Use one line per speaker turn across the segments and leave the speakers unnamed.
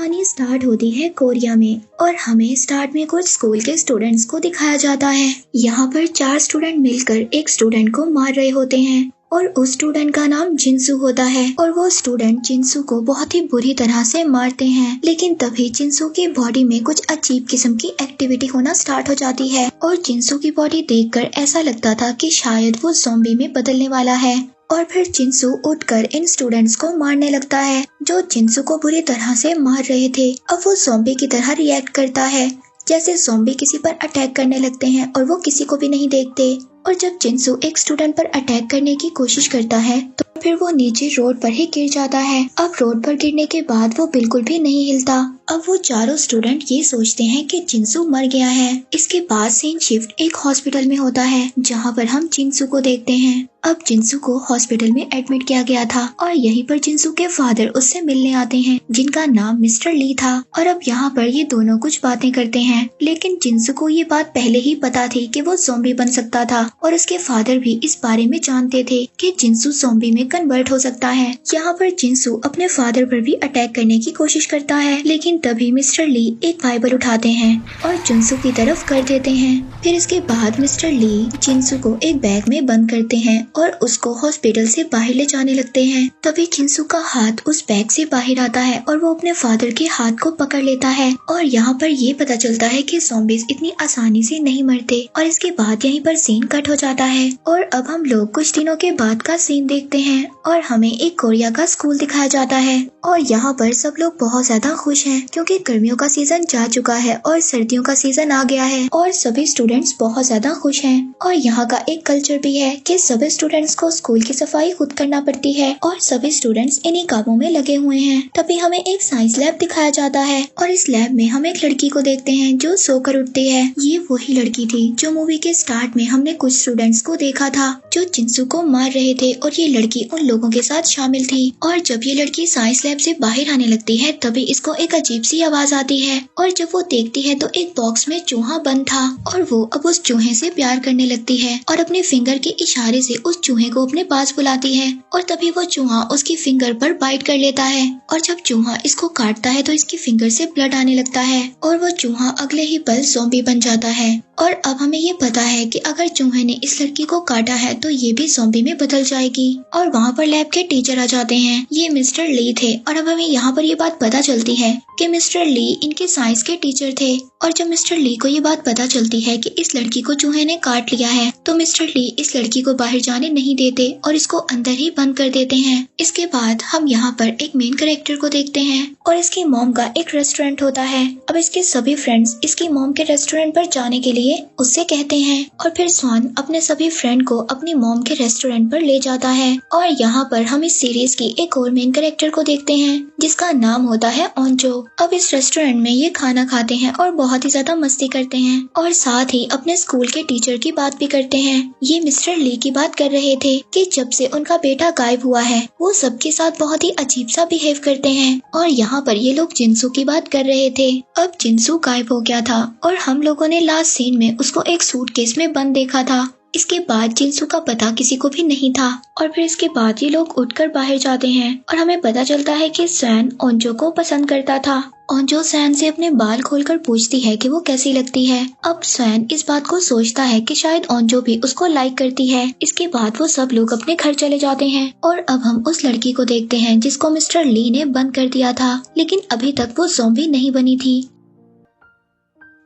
कहानी स्टार्ट होती है कोरिया में और हमें स्टार्ट में कुछ स्कूल के स्टूडेंट्स को दिखाया जाता है। यहाँ पर 4 स्टूडेंट मिलकर एक स्टूडेंट को मार रहे होते हैं और उस स्टूडेंट का नाम जिनसू होता है और वो स्टूडेंट जिनसू को बहुत ही बुरी तरह से मारते हैं। लेकिन तभी जिनसू की बॉडी में कुछ अजीब किस्म की एक्टिविटी होना स्टार्ट हो जाती है और जिनसू की बॉडी देखकर ऐसा लगता था कि शायद वो ज़ॉम्बी में बदलने वाला है। और फिर जिनसू उठकर इन स्टूडेंट्स को मारने लगता है जो जिनसू को बुरी तरह से मार रहे थे। अब वो ज़ॉम्बी की तरह रिएक्ट करता है, जैसे ज़ॉम्बी किसी पर अटैक करने लगते हैं और वो किसी को भी नहीं देखते। और जब जिनसू एक स्टूडेंट पर अटैक करने की कोशिश करता है तो फिर वो नीचे रोड पर ही गिर जाता है। अब रोड पर गिरने के बाद वो बिल्कुल भी नहीं हिलता। अब वो चारों स्टूडेंट ये सोचते हैं कि जिनसू मर गया है। इसके बाद सीन शिफ्ट एक हॉस्पिटल में होता है जहाँ पर हम जिनसू को देखते हैं। अब जिनसू को हॉस्पिटल में एडमिट किया गया था और यहीं पर जिनसू के फादर उससे मिलने आते हैं जिनका नाम मिस्टर ली था। और अब यहाँ पर ये दोनों कुछ बातें करते हैं, लेकिन जिनसू को ये बात पहले ही पता थी कि वो ज़ॉम्बी बन सकता था और उसके फादर भी इस बारे में जानते थे कि जिनसू ज़ॉम्बी में कन्वर्ट हो सकता है। यहाँ पर जिनसू अपने फादर पर भी अटैक करने की कोशिश करता है, लेकिन तभी मिस्टर ली एक बाइबल उठाते हैं और जिनसू की तरफ कर देते हैं। फिर इसके बाद मिस्टर ली जिनसू को एक बैग में बंद करते हैं और उसको हॉस्पिटल से बाहर ले जाने लगते हैं। तभी जिनसू का हाथ उस बैग से बाहर आता है और वो अपने फादर के हाथ को पकड़ लेता है और यहाँ पर ये पता चलता है कि ज़ॉम्बीज़ इतनी आसानी से नहीं मरते। और इसके बाद यहीं पर सीन कट हो जाता है और अब हम लोग कुछ दिनों के बाद का सीन देखते हैं और हमें एक कोरिया का स्कूल दिखाया जाता है। और यहाँ पर सब लोग बहुत ज्यादा खुश हैं क्योंकि गर्मियों का सीजन जा चुका है और सर्दियों का सीजन आ गया है और सभी स्टूडेंट्स बहुत ज्यादा खुश हैं। और यहाँ का एक कल्चर भी है कि सभी स्टूडेंट्स को स्कूल की सफाई खुद करना पड़ती है और सभी स्टूडेंट्स इन्हीं कामों में लगे हुए हैं। तभी हमें एक साइंस लैब दिखाया जाता है और इस लैब में हम एक लड़की को देखते हैं जो सोकर उठती है। ये वही लड़की थी जो मूवी के स्टार्ट में हमने कुछ स्टूडेंट्स को देखा था जो जिनसू को मार रहे थे और ये लड़की उन लोगों के साथ शामिल थी। और जब ये लड़की साइंस लैब से बाहर आने लगती है तभी इसको एक अजीब सी आवाज आती है और जब वो देखती है तो एक बॉक्स में चूहा बंद था और वो अब उस चूहे से प्यार करने लगती है और अपने फिंगर के इशारे से उस चूहे को अपने पास बुलाती है। और तभी वो चूहा उसकी फिंगर पर बाइट कर लेता है और जब चूहा इसको काटता है तो इसकी फिंगर से ब्लड आने लगता है और वो चूहा अगले ही पल ज़ॉम्बी बन जाता है। और अब हमें ये पता है कि अगर चूहे ने इस लड़की को काटा है तो ये भी ज़ॉम्बी में बदल जाएगी। और वहाँ पर लैब के टीचर आ जाते हैं, ये मिस्टर ली थे। और अब हमें यहाँ पर ये बात पता चलती है कि मिस्टर ली इनके साइंस के टीचर थे। और जब मिस्टर ली को ये बात पता चलती है कि इस लड़की को चूहे ने काट लिया है तो मिस्टर ली इस लड़की को बाहर जाने नहीं देते और इसको अंदर ही बंद कर देते हैं। इसके बाद हम यहाँ पर एक मेन कैरेक्टर को देखते हैं और इसकी मॉम का एक रेस्टोरेंट होता है। अब इसके सभी फ्रेंड्स इसकी मॉम के रेस्टोरेंट पर जाने के लिए उससे कहते हैं और फिर स्वान अपने सभी फ्रेंड को अपनी मॉम के रेस्टोरेंट पर ले जाता है। और यहाँ पर हम इस सीरीज की एक और मेन कैरेक्टर को देखते हैं जिसका नाम होता है ओंजो। अब इस रेस्टोरेंट में ये खाना खाते हैं और बहुत ही ज्यादा मस्ती करते हैं और साथ ही अपने स्कूल के टीचर की बात भी करते हैं। ये मिस्टर ली की बात कर रहे थे कि जब से उनका बेटा गायब हुआ है वो सबके साथ बहुत ही अजीब सा बिहेव करते हैं। और यहाँ पर ये लोग जिनसू की बात कर रहे थे। अब जिनसू गायब हो गया था और हम लोगों ने लास्ट सीन में उसको एक सूटकेस में बंद देखा था। इसके बाद जिनसू का पता किसी को भी नहीं था। और फिर इसके बाद ये लोग उठकर बाहर जाते हैं और हमें पता चलता है कि सैन ओंजो को पसंद करता था। ओंजो सैन से अपने बाल खोलकर पूछती है कि वो कैसी लगती है। अब सैन इस बात को सोचता है कि शायद ओंजो भी उसको लाइक करती है। इसके बाद वो सब लोग अपने घर चले जाते हैं और अब हम उस लड़की को देखते हैं जिसको मिस्टर ली ने बंद कर दिया था, लेकिन अभी तक वो ज़ॉम्बी नहीं बनी थी।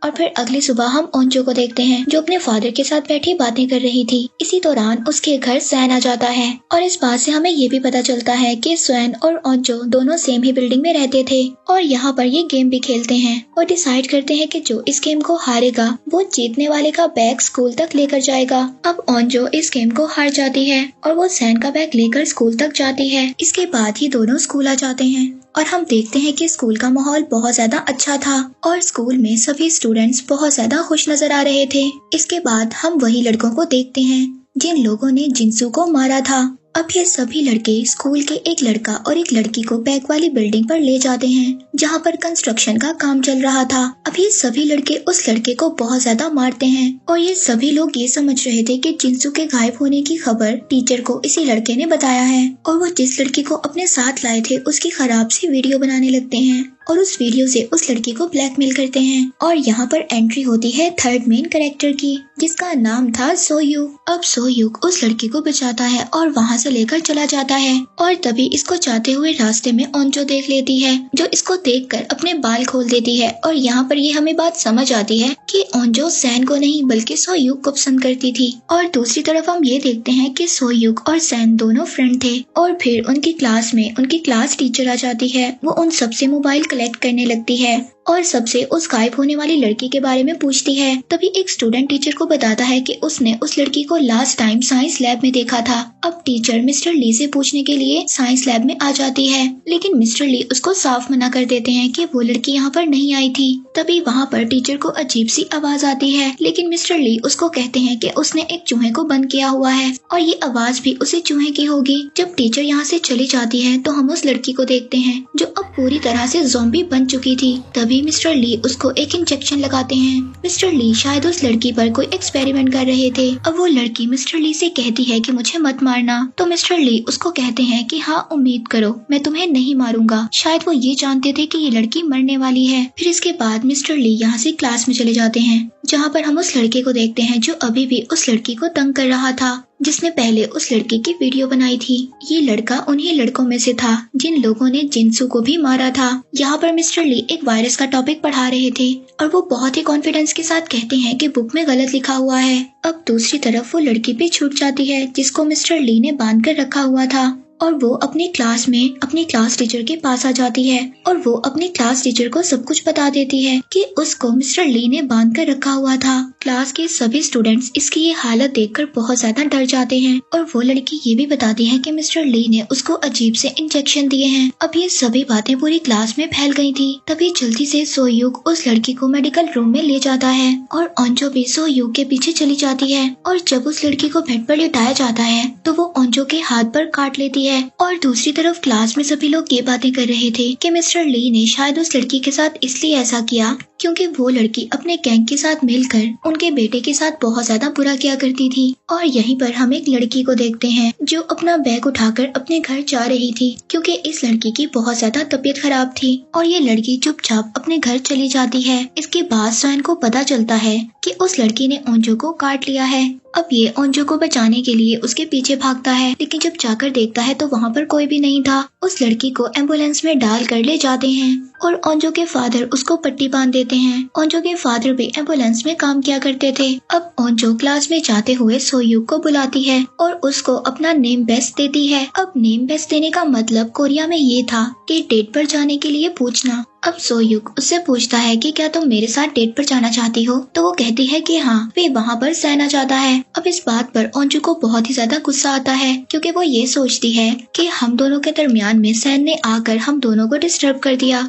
और फिर अगली सुबह हम ओंजो को देखते हैं जो अपने फादर के साथ बैठी बातें कर रही थी। इसी दौरान उसके घर सैन आ जाता है और इस बात से हमें ये भी पता चलता है कि सैन और ओंजो दोनों सेम ही बिल्डिंग में रहते थे। और यहाँ पर ये गेम भी खेलते हैं और डिसाइड करते हैं कि जो इस गेम को हारेगा वो जीतने वाले का बैग स्कूल तक लेकर जाएगा। अब ओंजो इस गेम को हार जाती है और वो सैन का बैग लेकर स्कूल तक जाती है। इसके बाद ही दोनों स्कूल आ जाते हैं और हम देखते हैं कि स्कूल का माहौल बहुत ज्यादा अच्छा था और स्कूल में सभी स्टूडेंट्स बहुत ज्यादा खुश नजर आ रहे थे। इसके बाद हम वही लड़कों को देखते हैं जिन लोगों ने जिनसू को मारा था अब ये सभी लड़के स्कूल के एक लड़का और एक लड़की को बैक वाली बिल्डिंग पर ले जाते हैं जहाँ पर कंस्ट्रक्शन का काम चल रहा था। अब ये सभी लड़के उस लड़के को बहुत ज्यादा मारते हैं और ये सभी लोग ये समझ रहे थे कि जिनसू के गायब होने की खबर टीचर को इसी लड़के ने बताया है और वो जिस लड़की को अपने साथ लाए थे उसकी खराब सी वीडियो बनाने लगते हैं और उस वीडियो से उस लड़की को ब्लैकमेल करते हैं। और यहाँ पर एंट्री होती है थर्ड मेन कैरेक्टर की जिसका नाम था सोयूक। अब सोयूक उस लड़की को बचाता है और वहाँ से लेकर चला जाता है और तभी इसको जाते हुए रास्ते में ओंजो देख लेती है जो इसको देखकर अपने बाल खोल देती है। और यहाँ पर ये हमें बात समझ आती है कि ओंजो सैन को नहीं बल्कि सोयूक को पसंद करती थी। और दूसरी तरफ हम ये देखते हैं कि सोयूक और सैन दोनों फ्रेंड थे और फिर उनकी क्लास में उनकी क्लास टीचर आ जाती है। वो उन सबसे मोबाइल कलेक्ट करने लगती है और सबसे उस गायब होने वाली लड़की के बारे में पूछती है। तभी एक स्टूडेंट टीचर को बताता है कि उसने उस लड़की को लास्ट टाइम साइंस लैब में देखा था। अब टीचर मिस्टर ली से पूछने के लिए साइंस लैब में आ जाती है लेकिन मिस्टर ली उसको साफ मना कर देते हैं कि वो लड़की यहाँ पर नहीं आई थी। तभी वहाँ पर टीचर को अजीब सी आवाज आती है लेकिन मिस्टर ली उसको कहते हैं कि उसने एक चूहे को बंद किया हुआ है और ये आवाज भी उसी चूहे की होगी। जब टीचर यहाँ से चली जाती है तो हम उस लड़की को देखते हैं जो अब पूरी तरह से ज़ॉम्बी बन चुकी थी। तभी मिस्टर ली उसको एक इंजेक्शन लगाते हैं। मिस्टर ली शायद उस लड़की पर कोई एक्सपेरिमेंट कर रहे थे। अब वो लड़की मिस्टर ली से कहती है कि मुझे मत मारना तो मिस्टर ली उसको कहते हैं कि हाँ उम्मीद करो मैं तुम्हें नहीं मारूंगा। शायद वो ये जानते थे कि ये लड़की मरने वाली है। फिर इसके बाद मिस्टर ली यहाँ से क्लास में चले जाते हैं जहाँ पर हम उस लड़के को देखते हैं जो अभी भी उस लड़की को तंग कर रहा था जिसने पहले उस लड़की की वीडियो बनाई थी। ये लड़का उन्हीं लड़कों में से था जिन लोगों ने जिनसू को भी मारा था। यहाँ पर मिस्टर ली एक वायरस का टॉपिक पढ़ा रहे थे और वो बहुत ही कॉन्फिडेंस के साथ कहते हैं कि बुक में गलत लिखा हुआ है। अब दूसरी तरफ वो लड़की भी छूट जाती है जिसको मिस्टर ली ने बांध कर रखा हुआ था और वो अपनी क्लास में अपनी क्लास टीचर के पास आ जाती है और वो अपनी क्लास टीचर को सब कुछ बता देती है कि उसको मिस्टर ली ने बांध कर रखा हुआ था। क्लास के सभी स्टूडेंट्स इसकी ये हालत देखकर बहुत ज्यादा डर जाते हैं और वो लड़की ये भी बताती है कि मिस्टर ली ने उसको अजीब से इंजेक्शन दिए हैं। अब ये सभी बातें पूरी क्लास में फैल गई थी। तभी जल्दी से सोयूक उस लड़की को मेडिकल रूम में ले जाता है और ओंजो भी सोयूक के पीछे चली जाती है और जब उस लड़की को बेड पर लिटाया जाता है तो वो ओंजो के हाथ पर काट लेती है। और दूसरी तरफ क्लास में सभी लोग ये बातें कर रहे थे कि मिस्टर ली ने शायद उस लड़की के साथ इसलिए ऐसा किया क्योंकि वो लड़की अपने गैंग के साथ मिलकर उनके बेटे के साथ बहुत ज्यादा बुरा किया करती थी। और यहीं पर हम एक लड़की को देखते हैं जो अपना बैग उठाकर अपने घर जा रही थी क्योंकि इस लड़की की बहुत ज्यादा तबीयत खराब थी और ये लड़की चुपचाप अपने घर चली जाती है। इसके बाद सैन को पता चलता है कि उस लड़की ने ओंजो को काट लिया है। अब ये ओंजो को बचाने के लिए उसके पीछे भागता है लेकिन जब जाकर देखता है तो वहाँ पर कोई भी नहीं था। उस लड़की को एम्बुलेंस में डाल कर ले जाते हैं और ओंजो के फादर उसको पट्टी बांध देते हैं। ओंजो के फादर भी एम्बुलेंस में काम किया करते थे। अब ओंजो क्लास में जाते हुए सोयूक को बुलाती है और उसको अपना नेम बेस्ट देती है। अब नेम बेस्ट देने का मतलब कोरिया में ये था कि डेट पर जाने के लिए पूछना। अब सोयूक उससे पूछता है कि क्या तुम मेरे साथ डेट पर जाना चाहती हो तो वो कहती है कि हाँ। वे वहाँ पर सैन आ जाता है। अब इस बात पर ओंजो को बहुत ही ज्यादा गुस्सा आता है क्योंकि वो ये सोचती है कि हम दोनों के दरमियान में सैन ने आकर हम दोनों को डिस्टर्ब कर दिया।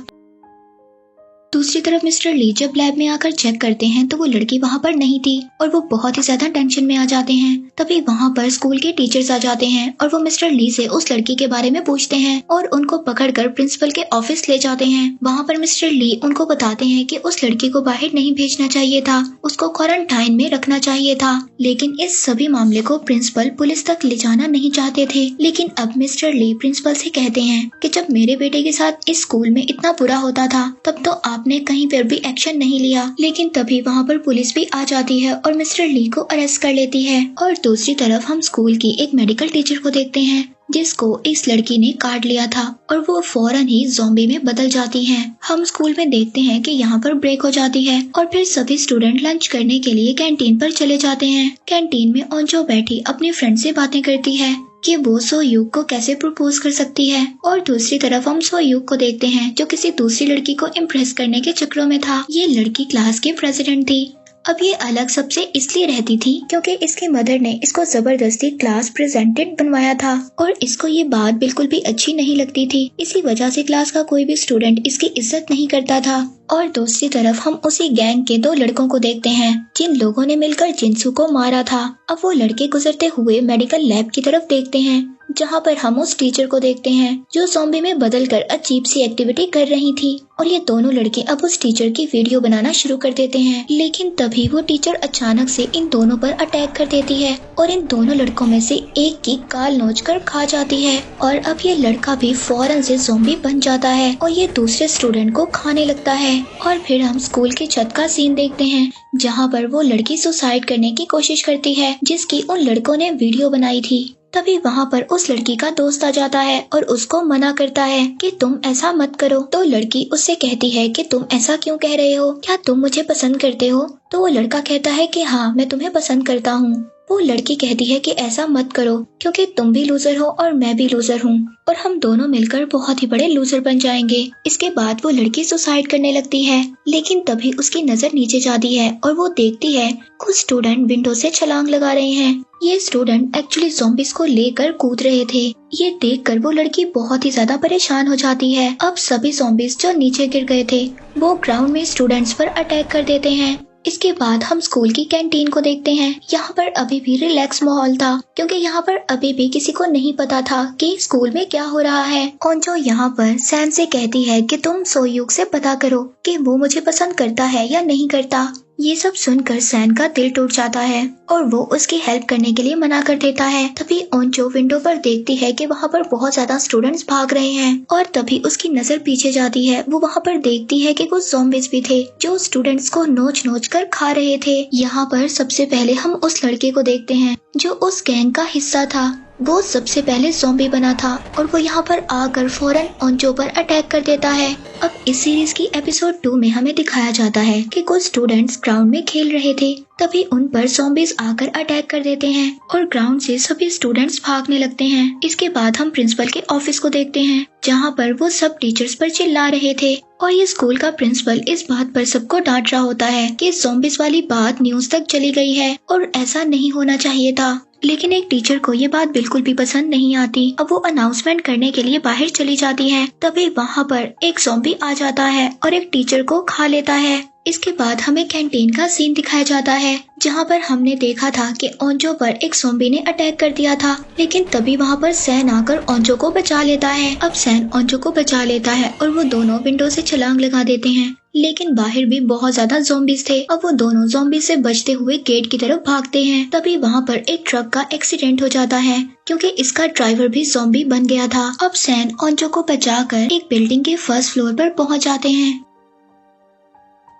दूसरी तरफ मिस्टर ली जब लैब में आकर चेक करते हैं तो वो लड़की वहाँ पर नहीं थी और वो बहुत ही ज्यादा टेंशन में आ जाते हैं। तभी वहाँ पर स्कूल के टीचर्स आ जाते हैं और वो मिस्टर ली से उस लड़की के बारे में पूछते हैं और उनको पकड़कर प्रिंसिपल के ऑफिस ले जाते हैं। वहाँ पर मिस्टर ली उनको बताते हैं कि उस लड़की को बाहर नहीं भेजना चाहिए था, उसको क्वारंटाइन में रखना चाहिए था। लेकिन इस सभी मामले को प्रिंसिपल पुलिस तक ले जाना नहीं चाहते थे। लेकिन अब मिस्टर ली प्रिंसिपल से कहते हैं कि जब मेरे बेटे के साथ इस स्कूल में इतना बुरा होता था तब तो आपने कहीं पर भी एक्शन नहीं लिया। लेकिन तभी वहाँ पर पुलिस भी आ जाती है और मिस्टर ली को अरेस्ट कर लेती है। और दूसरी तरफ हम स्कूल की एक मेडिकल टीचर को देखते हैं जिसको इस लड़की ने काट लिया था और वो फौरन ही ज़ॉम्बी में बदल जाती हैं। हम स्कूल में देखते हैं कि यहाँ पर ब्रेक हो जाती है और फिर सभी स्टूडेंट लंच करने के लिए कैंटीन पर चले जाते हैं। कैंटीन में ओंजो बैठी अपनी फ्रेंड से बातें करती है कि वो सोयूक को कैसे प्रपोज कर सकती है। और दूसरी तरफ हम सोयूक को देखते हैं जो किसी दूसरी लड़की को इम्प्रेस करने के चक्रों में था। ये लड़की क्लास की प्रेसिडेंट थी। अब ये अलग सबसे इसलिए रहती थी क्योंकि इसकी मदर ने इसको जबरदस्ती क्लास प्रेजेंटेड बनवाया था और इसको ये बात बिल्कुल भी अच्छी नहीं लगती थी। इसी वजह से क्लास का कोई भी स्टूडेंट इसकी इज्जत नहीं करता था। और दूसरी तरफ हम उसी गैंग के 2 लड़कों को देखते हैं जिन लोगों ने मिलकर जिनसू को मारा था। अब वो लड़के गुजरते हुए मेडिकल लैब की तरफ देखते हैं जहाँ पर हम उस टीचर को देखते हैं जो ज़ॉम्बी में बदलकर अजीब सी एक्टिविटी कर रही थी। और ये दोनों लड़के अब उस टीचर की वीडियो बनाना शुरू कर देते हैं, लेकिन तभी वो टीचर अचानक से इन दोनों पर अटैक कर देती है और इन दोनों लड़कों में से एक की गाल नोचकर खा जाती है। और अब ये लड़का भी फौरन से ज़ॉम्बी बन जाता है और ये दूसरे स्टूडेंट को खाने लगता है। और फिर हम स्कूल की छत का सीन देखते हैं जहाँ पर वो लड़की सुसाइड करने की कोशिश करती है जिसकी उन लड़कों ने वीडियो बनाई थी। तभी वहाँ पर उस लड़की का दोस्त आ जाता है और उसको मना करता है कि तुम ऐसा मत करो। तो लड़की उससे कहती है कि तुम ऐसा क्यों कह रहे हो, क्या तुम मुझे पसंद करते हो? तो वो लड़का कहता है कि हाँ, मैं तुम्हें पसंद करता हूँ। वो लड़की कहती है कि ऐसा मत करो क्योंकि तुम भी लूजर हो और मैं भी लूजर हूँ और हम दोनों मिलकर बहुत ही बड़े लूजर बन जाएंगे। इसके बाद वो लड़की सुसाइड करने लगती है, लेकिन तभी उसकी नजर नीचे जाती है और वो देखती है कुछ स्टूडेंट विंडो से छलांग लगा रहे हैं। ये स्टूडेंट एक्चुअली ज़ॉम्बीज़ को लेकर कूद रहे थे। ये देखकर वो लड़की बहुत ही ज्यादा परेशान हो जाती है। अब सभी ज़ॉम्बीज़ जो नीचे गिर गए थे वो ग्राउंड में स्टूडेंट्स पर अटैक कर देते हैं। इसके बाद हम स्कूल की कैंटीन को देखते हैं। यहाँ पर अभी भी रिलैक्स माहौल था क्योंकि यहाँ पर अभी भी किसी को नहीं पता था कि स्कूल में क्या हो रहा है। और जो यहाँ पर सैन से कहती है कि तुम सोयूक से पता करो कि वो मुझे पसंद करता है या नहीं करता। ये सब सुनकर सैन का दिल टूट जाता है और वो उसकी हेल्प करने के लिए मना कर देता है। तभी ओंचो विंडो पर देखती है कि वहाँ पर बहुत ज्यादा स्टूडेंट्स भाग रहे हैं और तभी उसकी नजर पीछे जाती है। वो वहाँ पर देखती है कि कुछ ज़ॉम्बीज़ भी थे जो स्टूडेंट्स को नोच नोच कर खा रहे थे। यहाँ पर सबसे पहले हम उस लड़के को देखते हैं जो उस गैंग का हिस्सा था। वो सबसे पहले ज़ॉम्बी बना था और वो यहाँ पर आकर फौरन ओंचो पर अटैक कर देता है। अब इस सीरीज की एपिसोड 2 में हमें दिखाया जाता है कि कुछ स्टूडेंट्स ग्राउंड में खेल रहे थे, तभी उन पर ज़ॉम्बीज़ आकर अटैक कर देते हैं और ग्राउंड से सभी स्टूडेंट्स भागने लगते हैं। इसके बाद हम प्रिंसिपल के ऑफिस को देखते हैं जहाँ पर वो सब टीचर्स पर चिल्ला रहे थे और ये स्कूल का प्रिंसिपल इस बात पर सबको डांट रहा होता है कि ज़ॉम्बीज़ वाली बात न्यूज तक चली गई है और ऐसा नहीं होना चाहिए था। लेकिन एक टीचर को ये बात बिल्कुल भी पसंद नहीं आती। अब वो अनाउंसमेंट करने के लिए बाहर चली जाती है, तभी वहाँ पर एक ज़ॉम्बी आ जाता है और एक टीचर को खा लेता है। इसके बाद हमें कैंटीन का सीन दिखाया जाता है जहाँ पर हमने देखा था कि ओंजो पर एक ज़ॉम्बी ने अटैक कर दिया था, लेकिन तभी वहाँ पर सैन आकर ओंजो को बचा लेता है। अब सैन ओंजो को बचा लेता है और वो दोनों विंडो से छलांग लगा देते हैं, लेकिन बाहर भी बहुत ज्यादा ज़ॉम्बीज़ थे। अब वो दोनों ज़ॉम्बी से बचते हुए गेट की तरफ भागते हैं। तभी वहाँ पर एक ट्रक का एक्सीडेंट हो जाता है क्योंकि इसका ड्राइवर भी ज़ॉम्बी बन गया था। अब सैन ओंजो को बचाकर एक बिल्डिंग के फर्स्ट फ्लोर पर पहुँच जाते हैं।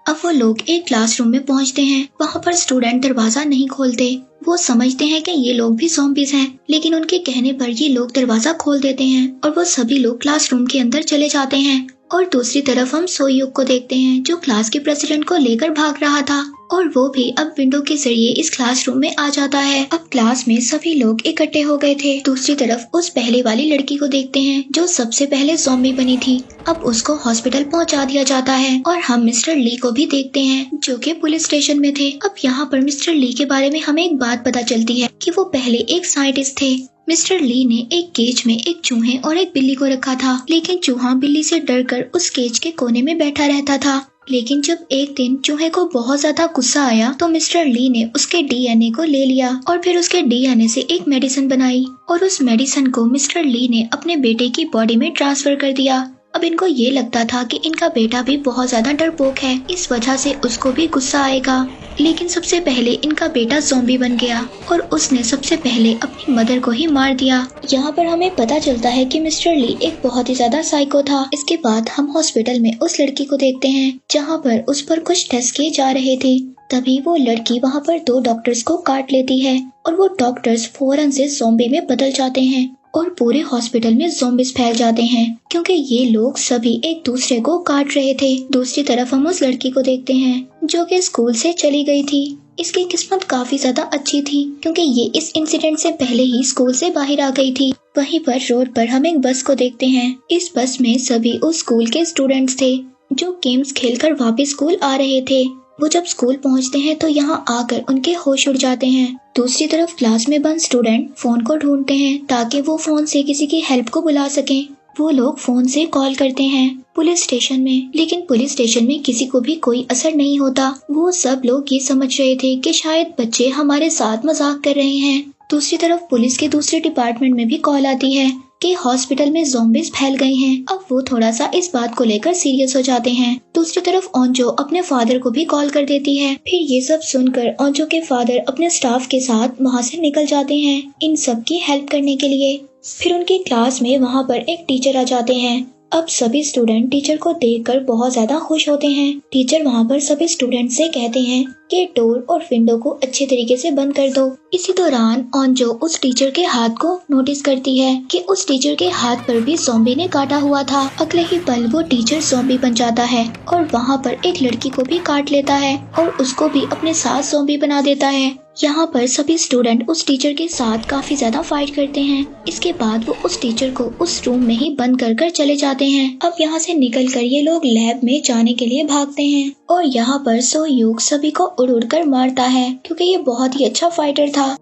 अब वो लोग एक क्लासरूम में पहुंचते हैं। वहाँ पर स्टूडेंट दरवाजा नहीं खोलते। वो समझते हैं कि ये लोग भी ज़ॉम्बीज़ हैं, लेकिन उनके कहने पर ये लोग दरवाजा खोल देते हैं और वो सभी लोग क्लासरूम के अंदर चले जाते हैं। और दूसरी तरफ हम सोयूक को देखते हैं जो क्लास के प्रेसिडेंट को लेकर भाग रहा था और वो भी अब विंडो के जरिए इस क्लासरूम में आ जाता है। अब क्लास में सभी लोग इकट्ठे हो गए थे। दूसरी तरफ उस पहले वाली लड़की को देखते हैं जो सबसे पहले ज़ॉम्बी बनी थी। अब उसको हॉस्पिटल पहुंचा दिया जाता है और हम मिस्टर ली को भी देखते हैं जो कि पुलिस स्टेशन में थे। अब यहाँ पर मिस्टर ली के बारे में हमें एक बात पता चलती है कि वो पहले एक साइंटिस्ट थे। मिस्टर ली ने एक केज में एक चूहे और एक बिल्ली को रखा था, लेकिन चूहा बिल्ली से डरकर उस केज के कोने में बैठा रहता था। लेकिन जब एक दिन चूहे को बहुत ज्यादा गुस्सा आया तो मिस्टर ली ने उसके डीएनए को ले लिया और फिर उसके डीएनए से एक मेडिसिन बनाई और उस मेडिसिन को मिस्टर ली ने अपने बेटे की बॉडी में ट्रांसफर कर दिया। अब इनको ये लगता था कि इनका बेटा भी बहुत ज्यादा डरपोक है, इस वजह से उसको भी गुस्सा आएगा। लेकिन सबसे पहले इनका बेटा ज़ॉम्बी बन गया और उसने सबसे पहले अपनी मदर को ही मार दिया। यहाँ पर हमें पता चलता है कि मिस्टर ली एक बहुत ही ज्यादा साइको था। इसके बाद हम हॉस्पिटल में उस लड़की को देखते हैं जहाँ पर उस पर कुछ टेस्ट किए जा रहे थे। तभी वो लड़की वहाँ पर 2 डॉक्टर्स को काट लेती है और वो डॉक्टर्स फौरन से ज़ॉम्बी में बदल जाते हैं और पूरे हॉस्पिटल में ज़ॉम्बीज़ फैल जाते हैं क्योंकि ये लोग सभी एक दूसरे को काट रहे थे। दूसरी तरफ हम उस लड़की को देखते हैं जो कि स्कूल से चली गई थी। इसकी किस्मत काफी ज्यादा अच्छी थी क्योंकि ये इस इंसिडेंट से पहले ही स्कूल से बाहर आ गई थी। वहीं पर रोड पर हम एक बस को देखते हैं। इस बस में सभी उस स्कूल के स्टूडेंट्स थे जो गेम्स खेलकर वापस स्कूल आ रहे थे। वो जब स्कूल पहुंचते हैं तो यहाँ आकर उनके होश उड़ जाते हैं। दूसरी तरफ क्लास में बंद स्टूडेंट फोन को ढूंढते हैं ताकि वो फोन से किसी की हेल्प को बुला सकें। वो लोग फोन से कॉल करते हैं पुलिस स्टेशन में, लेकिन पुलिस स्टेशन में किसी को भी कोई असर नहीं होता। वो सब लोग ये समझ रहे थे कि शायद बच्चे हमारे साथ मजाक कर रहे हैं। दूसरी तरफ पुलिस के दूसरे डिपार्टमेंट में भी कॉल आती है कि हॉस्पिटल में ज़ॉम्बीज फैल गए हैं। अब वो थोड़ा सा इस बात को लेकर सीरियस हो जाते हैं। दूसरी तरफ ओंजो अपने फादर को भी कॉल कर देती है। फिर ये सब सुनकर ओंजो के फादर अपने स्टाफ के साथ वहाँ से निकल जाते हैं इन सब की हेल्प करने के लिए। फिर उनकी क्लास में वहाँ पर एक टीचर आ जाते हैं। अब सभी स्टूडेंट टीचर को देखकर बहुत ज्यादा खुश होते हैं। टीचर वहाँ पर सभी स्टूडेंट से कहते हैं कि डोर और विंडो को अच्छे तरीके से बंद कर दो। इसी दौरान ओंजो उस टीचर के हाथ को नोटिस करती है कि उस टीचर के हाथ पर भी ज़ॉम्बी ने काटा हुआ था। अगले ही पल वो टीचर ज़ॉम्बी बन जाता है और वहाँ पर एक लड़की को भी काट लेता है और उसको भी अपने साथ ज़ॉम्बी बना देता है। यहाँ पर सभी स्टूडेंट उस टीचर के साथ काफी ज्यादा फाइट करते हैं। इसके बाद वो उस टीचर को उस रूम में ही बंद कर चले जाते हैं। अब यहाँ से निकलकर ये लोग लैब में जाने के लिए भागते हैं और यहाँ पर सो यूग सभी को उड़ कर मारता है क्योंकि ये बहुत ही अच्छा फाइटर था।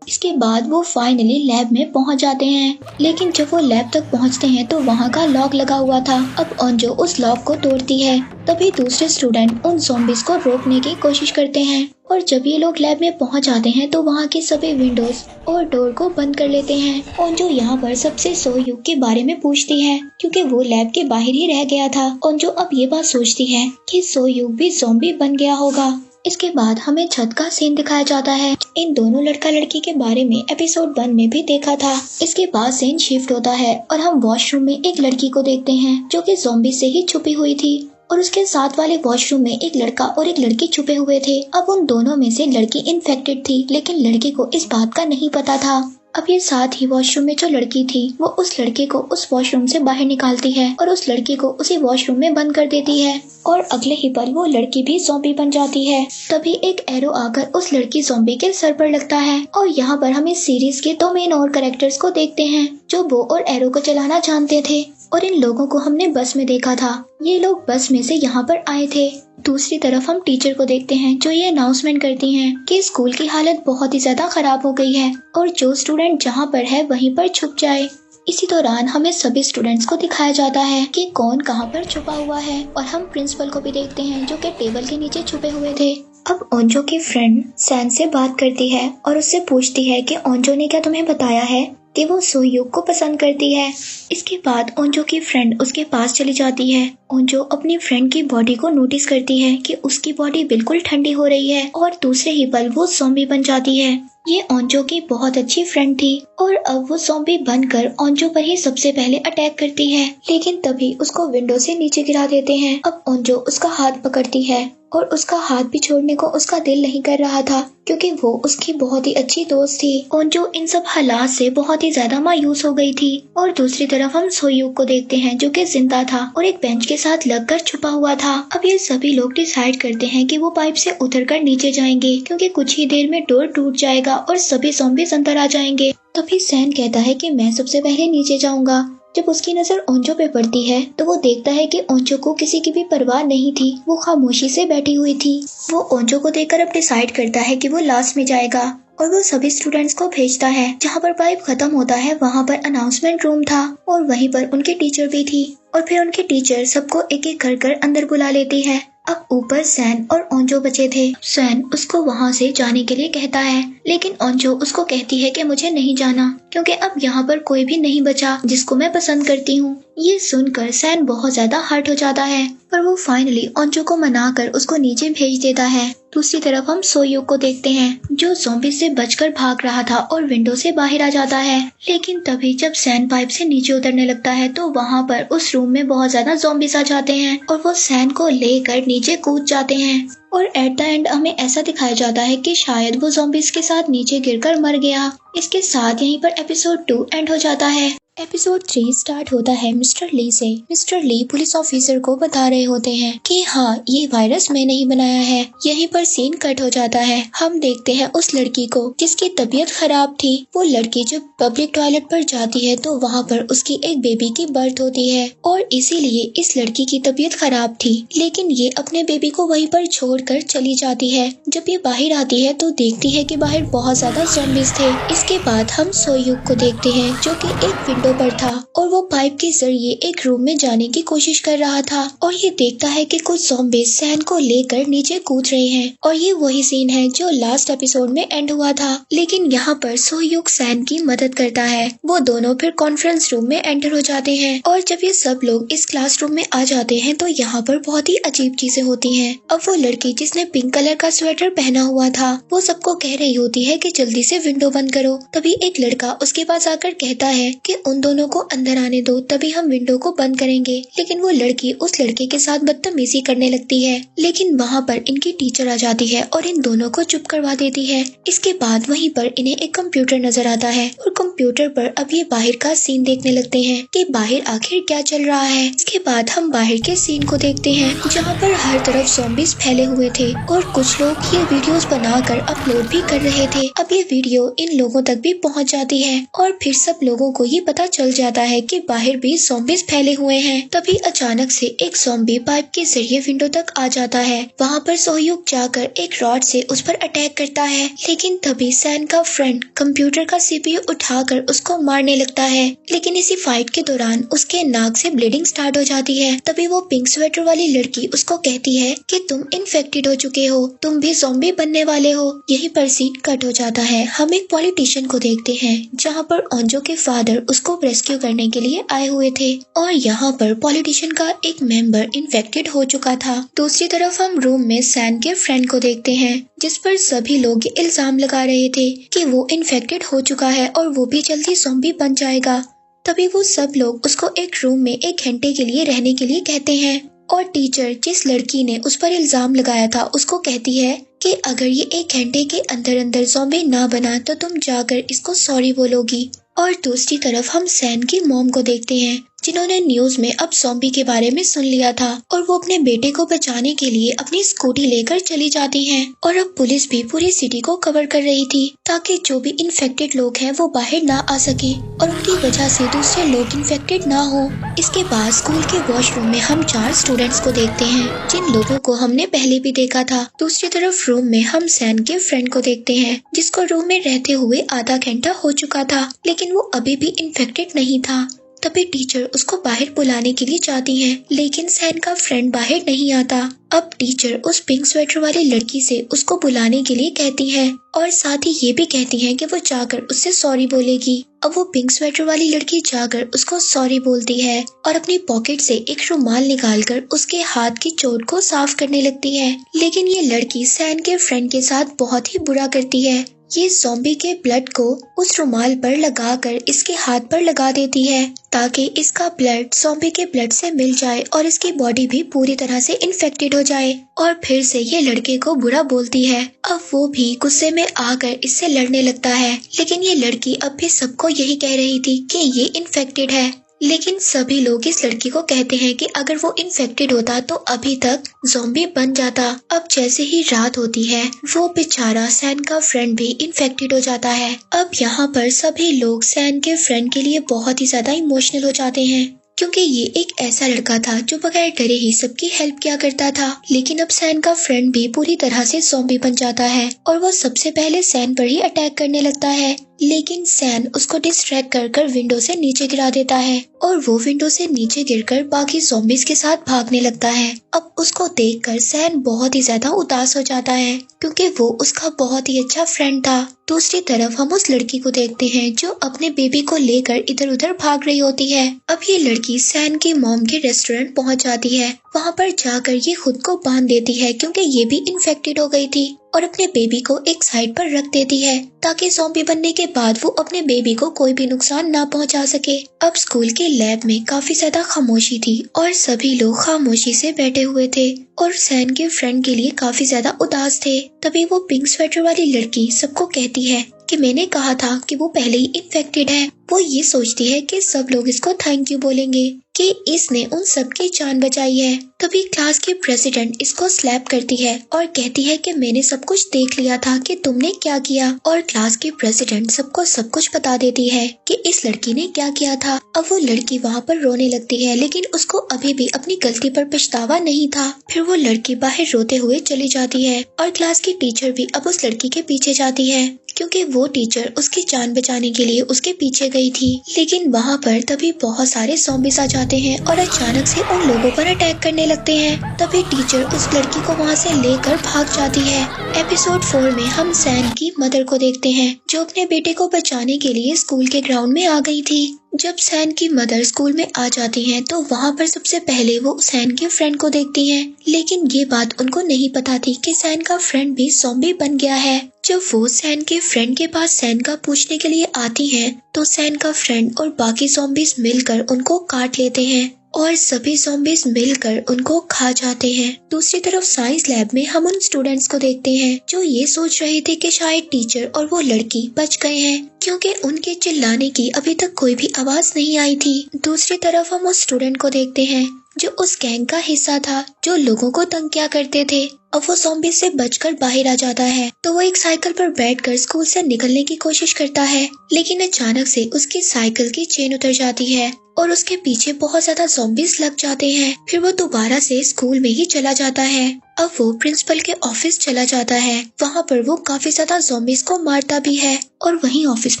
इसके बाद वो फाइनली लैब में पहुंच जाते हैं, लेकिन जब वो लैब तक पहुंचते हैं तो वहां का लॉक लगा हुआ था। अब ओंजो उस लॉक को तोड़ती है। तभी दूसरे स्टूडेंट उन ज़ॉम्बीज को रोकने की कोशिश करते हैं और जब ये लोग लैब में पहुंच जाते हैं तो वहां के सभी विंडोज और डोर को बंद कर लेते हैं। ओंजो यहाँ पर सबसे सोयूग के बारे में पूछती है क्योंकि वो लैब के बाहर ही रह गया था। ओंजो अब ये बात सोचती है कि सोयूग भी ज़ॉम्बी बन गया होगा। इसके बाद हमें छत का सीन दिखाया जाता है। इन दोनों लड़का लड़की के बारे में एपिसोड 1 में भी देखा था। इसके बाद सीन शिफ्ट होता है और हम वॉशरूम में एक लड़की को देखते हैं जो कि ज़ॉम्बी से ही छुपी हुई थी और उसके साथ वाले वॉशरूम में एक लड़का और एक लड़की छुपे हुए थे। अब उन दोनों में से लड़की इन्फेक्टेड थी, लेकिन लड़के को इस बात का नहीं पता था। अब ये साथ ही वॉशरूम में जो लड़की थी वो उस लड़के को उस वॉशरूम से बाहर निकालती है और उस लड़की को उसी वॉशरूम में बंद कर देती है और अगले ही पल वो लड़की भी ज़ॉम्बी बन जाती है। तभी एक एरो आकर उस लड़की ज़ॉम्बी के सर पर लगता है और यहाँ पर हम इस सीरीज के 2 मेन और कैरेक्टर्स को देखते हैं जो बो और एरो को चलाना जानते थे और इन लोगों को हमने बस में देखा था। ये लोग बस में से यहाँ पर आए थे। दूसरी तरफ हम टीचर को देखते हैं जो ये अनाउंसमेंट करती हैं कि स्कूल की हालत बहुत ही ज्यादा खराब हो गई है और जो स्टूडेंट जहाँ पर है वहीं पर छुप जाए। इसी दौरान हमें सभी स्टूडेंट्स को दिखाया जाता है कि कौन कहाँ पर छुपा हुआ है और हम प्रिंसिपल को भी देखते हैं जो कि टेबल के नीचे छुपे हुए थे। अब ओंजो की फ्रेंड सैन से बात करती है और उससे पूछती है कि ओंजो ने क्या तुम्हें बताया है कि वो सोयूग को पसंद करती है। इसके बाद ओंजो की फ्रेंड उसके पास चली जाती है। ओंजो अपनी फ्रेंड की बॉडी को नोटिस करती है कि उसकी बॉडी बिल्कुल ठंडी हो रही है और दूसरे ही पल वो ज़ॉम्बी बन जाती है। ये ओंजो की बहुत अच्छी फ्रेंड थी और अब वो ज़ॉम्बी बनकर ओंजो पर ही सबसे पहले अटैक करती है, लेकिन तभी उसको विंडो से नीचे गिरा देते हैं। अब ओंजो उसका हाथ पकड़ती है और उसका हाथ भी छोड़ने को उसका दिल नहीं कर रहा था क्योंकि वो उसकी बहुत ही अच्छी दोस्त थी। ओंजो इन सब हालात से बहुत ही ज्यादा मायूस हो गई थी और दूसरी तरफ हम सोयूग को देखते हैं जो कि जिंदा था और एक बेंच के साथ लगकर छुपा हुआ था। अब ये सभी लोग डिसाइड करते हैं कि वो पाइप से उतरकर नीचे जाएंगे क्योंकि कुछ ही देर में डोर टूट जाएगा और सभी ज़ॉम्बीज़ अंदर आ जाएंगे। तभी सैन कहता है कि मैं सबसे पहले नीचे जाऊंगा। जब उसकी नजर ओंजो पे पड़ती है तो वो देखता है कि ओंजो को किसी की भी परवाह नहीं थी, वो खामोशी से बैठी हुई थी। वो ओंजो को देखकर अब डिसाइड करता है कि वो लास्ट में जाएगा और वो सभी स्टूडेंट्स को भेजता है। जहाँ पर पाइप खत्म होता है वहाँ पर अनाउंसमेंट रूम था और वहीं पर उनकी टीचर भी थी और फिर उनकी टीचर सबको एक एक कर अंदर बुला लेती है। अब ऊपर सैन और ओंजो बचे थे। सैन उसको वहाँ से जाने के लिए कहता है, लेकिन ओंजो उसको कहती है कि मुझे नहीं जाना क्योंकि अब यहाँ पर कोई भी नहीं बचा जिसको मैं पसंद करती हूँ। ये सुनकर सैन बहुत ज्यादा हर्ट हो जाता है पर वो फाइनली ओंजो को मनाकर उसको नीचे भेज देता है। दूसरी तरफ हम सोयूग को देखते हैं जो ज़ॉम्बी से बचकर भाग रहा था और विंडो से बाहर आ जाता है, लेकिन तभी जब सैन पाइप से नीचे उतरने लगता है तो वहाँ पर उस रूम में बहुत ज्यादा ज़ॉम्बीज़ आ जाते हैं और वो सैन को लेकर नीचे कूद जाते हैं और एट द एंड हमें ऐसा दिखाया जाता है कि शायद वो ज़ॉम्बीज़ के साथ नीचे गिरकर मर गया। इसके साथ यहीं पर एपिसोड 2 एंड हो जाता है। एपिसोड 3 स्टार्ट होता है मिस्टर ली से। मिस्टर ली पुलिस ऑफिसर को बता रहे होते हैं कि हाँ ये वायरस मैंने ही बनाया है। यहीं पर सीन कट हो जाता है। हम देखते हैं उस लड़की को जिसकी तबीयत खराब थी। वो लड़की जब पब्लिक टॉयलेट पर जाती है तो वहाँ पर उसकी एक बेबी की बर्थ होती है और इसीलिए इस लड़की की तबीयत खराब थी, लेकिन ये अपने बेबी को वहीं पर छोड़कर चली जाती है। जब ये बाहर आती है तो देखती है कि बाहर बहुत ज्यादा ज़ॉम्बीज़ थे। इसके बाद हम सोयूग को देखते हैं जो कि एक विंडो पर था और वो पाइप के जरिए एक रूम में जाने की कोशिश कर रहा था और ये देखता है कि कुछ ज़ॉम्बीज़ सैन को लेकर नीचे कूद रहे हैं और ये वही सीन है जो लास्ट एपिसोड में एंड हुआ था। लेकिन यहाँ पर सोह्यूक सैन की मदद करता है। वो दोनों फिर कॉन्फ्रेंस रूम में एंटर हो जाते हैं और जब ये सब लोग इस क्लासरूम में आ जाते हैं तो यहाँ पर बहुत ही अजीब चीजें होती हैं। अब वो लड़की जिसने पिंक कलर का स्वेटर पहना हुआ था वो सबको कह रही होती है कि जल्दी से विंडो बंद करो। तभी एक लड़का उसके पास आकर कहता है कि उन दोनों को अंदर आने दो, तभी हम विंडो को बंद करेंगे। लेकिन वो लड़की उस लड़के के साथ बदतमीजी करने लगती है। लेकिन वहाँ पर इनकी टीचर आ जाती है और इन दोनों को चुप करवा देती है। इसके बाद वहीं पर इन्हें एक कंप्यूटर नजर आता है और कंप्यूटर पर अब ये बाहर का सीन देखने लगते हैं कि बाहर आखिर क्या चल रहा है। इसके बाद हम बाहर के सीन को देखते हैं जहाँ पर हर तरफ ज़ॉम्बीज़ फैले हुए थे और कुछ लोग ये वीडियोस बनाकर अपलोड भी कर रहे थे। अब ये वीडियो इन लोगों तक भी पहुँच जाती है और फिर सब लोगों को ये पता चल जाता है कि बाहर भी ज़ॉम्बीज़ फैले हुए हैं। तभी अचानक से एक ज़ॉम्बी पाइप के जरिए विंडो तक आ जाता है। वहाँ पर सोह्यूक जाकर एक रॉड से उस पर अटैक करता है, लेकिन तभी सैन का फ्रेंड कंप्यूटर का सीपीयू उठाकर उसको मारने लगता है। लेकिन इसी फाइट के दौरान उसके नाक से ब्लीडिंग स्टार्ट हो जाती है। तभी वो पिंक स्वेटर वाली लड़की उसको कहती है कि तुम इन्फेक्टेड हो चुके हो, तुम भी ज़ॉम्बी बनने वाले हो। यही पर सीन कट हो जाता है। हम एक पॉलिटिशियन को देखते हैं जहाँ पर ओंजो के फादर उसको रेस्क्यू करने के लिए आए हुए थे और यहाँ पर पॉलिटिशियन का एक मेंबर इन्फेक्टेड हो चुका था। दूसरी तरफ हम रूम में सैन के फ्रेंड को देखते हैं जिस पर सभी लोग इल्जाम लगा रहे थे कि वो इन्फेक्टेड हो चुका है और वो भी जल्दी ज़ॉम्बी बन जाएगा। तभी वो सब लोग उसको एक रूम में 1 घंटे के लिए रहने के लिए कहते हैं और टीचर जिस लड़की ने उस पर इल्जाम लगाया था उसको कहती है कि अगर ये 1 घंटे के अंदर अंदर ज़ॉम्बी ना बना तो तुम जाकर इसको सॉरी बोलोगी। और दूसरी तरफ हम सैन की मॉम को देखते हैं जिन्होंने न्यूज में अब ज़ॉम्बी के बारे में सुन लिया था और वो अपने बेटे को बचाने के लिए अपनी स्कूटी लेकर चली जाती हैं। और अब पुलिस भी पूरी सिटी को कवर कर रही थी ताकि जो भी इन्फेक्टेड लोग हैं वो बाहर ना आ सके और उनकी वजह से दूसरे लोग इन्फेक्टेड ना हो। इसके बाद स्कूल के वॉशरूम में हम 4 स्टूडेंट्स को देखते हैं जिन लोगों को हमने पहले भी देखा था। दूसरी तरफ रूम में हम सैन के फ्रेंड को देखते हैं जिसको रूम में रहते हुए आधा घंटा हो चुका था लेकिन वो अभी भी इन्फेक्टेड नहीं था। तभी टीचर उसको बाहर बुलाने के लिए जाती है लेकिन सैन का फ्रेंड बाहर नहीं आता। अब टीचर उस पिंक स्वेटर वाली लड़की से उसको बुलाने के लिए कहती है और साथ ही ये भी कहती है कि वो जाकर उससे सॉरी बोलेगी। अब वो पिंक स्वेटर वाली लड़की जाकर उसको सॉरी बोलती है और अपनी पॉकेट से एक रुमाल निकालकर उसके हाथ की चोट को साफ करने लगती है। लेकिन ये लड़की सैन के फ्रेंड के साथ बहुत ही बुरा करती है। ये ज़ॉम्बी के ब्लड को उस रुमाल पर लगाकर इसके हाथ पर लगा देती है ताकि इसका ब्लड ज़ॉम्बी के ब्लड से मिल जाए और इसकी बॉडी भी पूरी तरह से इन्फेक्टेड हो जाए। और फिर से ये लड़के को बुरा बोलती है। अब वो भी गुस्से में आकर इससे लड़ने लगता है लेकिन ये लड़की अब भी सबको यही कह रही थी कि ये इन्फेक्टेड है। लेकिन सभी लोग इस लड़की को कहते हैं कि अगर वो इन्फेक्टेड होता तो अभी तक ज़ॉम्बी बन जाता। अब जैसे ही रात होती है वो बेचारा सैन का फ्रेंड भी इन्फेक्टेड हो जाता है। अब यहाँ पर सभी लोग सैन के फ्रेंड के लिए बहुत ही ज्यादा इमोशनल हो जाते हैं क्योंकि ये एक ऐसा लड़का था जो बगैर डरे ही सबकी हेल्प किया करता था। लेकिन अब सैन का फ्रेंड भी पूरी तरह से ज़ॉम्बी बन जाता है और वो सबसे पहले सैन पर ही अटैक करने लगता है लेकिन सैन उसको डिस्ट्रैक्ट कर विंडो से नीचे गिरा देता है और वो विंडो से नीचे गिरकर बाकी ज़ॉम्बीज़ के साथ भागने लगता है। अब उसको देखकर सैन बहुत ही ज्यादा उदास हो जाता है क्योंकि वो उसका बहुत ही अच्छा फ्रेंड था। दूसरी तरफ हम उस लड़की को देखते हैं जो अपने बेबी को लेकर इधर उधर भाग रही होती है। अब ये लड़की सैन की मॉम के रेस्टोरेंट पहुंच जाती है। वहां पर जाकर ये खुद को बांध देती है क्योंकि ये भी इन्फेक्टेड हो गई थी और अपने बेबी को एक साइड पर रख देती है ताकि ज़ॉम्बी बनने के बाद वो अपने बेबी को कोई भी नुकसान ना पहुंचा सके। अब स्कूल के लैब में काफी ज्यादा खामोशी थी और सभी लोग खामोशी से बैठे हुए थे और सैन के फ्रेंड के लिए काफी ज्यादा उदास थे। तभी वो पिंक स्वेटर वाली लड़की सबको कहती है कि मैंने कहा था कि वो पहले ही इन्फेक्टेड है। वो ये सोचती है कि सब लोग इसको थैंक यू बोलेंगे कि इसने उन सब की जान बचाई है। तभी क्लास की प्रेसिडेंट इसको स्लैप करती है और कहती है कि मैंने सब कुछ देख लिया था कि तुमने क्या किया। और क्लास की प्रेसिडेंट सबको सब कुछ बता देती है कि इस लड़की ने क्या किया था। अब वो लड़की वहाँ पर रोने लगती है लेकिन उसको अभी भी अपनी गलती पर पछतावा नहीं था। फिर वो लड़की बाहर रोते हुए चली जाती है और क्लास की टीचर भी अब उस लड़की के पीछे जाती है क्योंकि वो टीचर उसकी जान बचाने के लिए उसके पीछे गई थी। लेकिन वहाँ पर तभी बहुत सारे ज़ॉम्बीज़ आ जाते हैं और अचानक से उन लोगों पर अटैक करने लगते हैं। तभी टीचर उस लड़की को वहाँ से लेकर भाग जाती है। एपिसोड 4 में हम सैन की मदर को देखते हैं जो अपने बेटे को बचाने के लिए स्कूल के ग्राउंड में आ गई थी। जब सैन की मदर स्कूल में आ जाती हैं तो वहाँ पर सबसे पहले वो सैन के फ्रेंड को देखती हैं। लेकिन ये बात उनको नहीं पता थी कि सैन का फ्रेंड भी ज़ॉम्बी बन गया है। जब वो सैन के फ्रेंड के पास सैन का पूछने के लिए आती हैं तो सैन का फ्रेंड और बाकी ज़ॉम्बीज़ मिलकर उनको काट लेते हैं और सभी ज़ॉम्बीज़ मिलकर उनको खा जाते हैं। दूसरी तरफ साइंस लैब में हम उन स्टूडेंट्स को देखते हैं जो ये सोच रहे थे कि शायद टीचर और वो लड़की बच गए हैं क्योंकि उनके चिल्लाने की अभी तक कोई भी आवाज नहीं आई थी। दूसरी तरफ हम उस स्टूडेंट को देखते हैं जो उस गैंग का हिस्सा था जो लोगों को तंग किया करते थे। अब वो ज़ॉम्बी से बचकर बाहर आ जाता है तो वो एक साइकिल पर बैठकर स्कूल से निकलने की कोशिश करता है, लेकिन अचानक से उसकी साइकिल की चेन उतर जाती है और उसके पीछे बहुत ज्यादा ज़ॉम्बीज़ लग जाते हैं। फिर वो दोबारा से स्कूल में ही चला जाता है। अब वो प्रिंसिपल के ऑफिस चला जाता है। वहाँ पर वो काफी ज्यादा ज़ॉम्बीज़ को मारता भी है और वहीं ऑफिस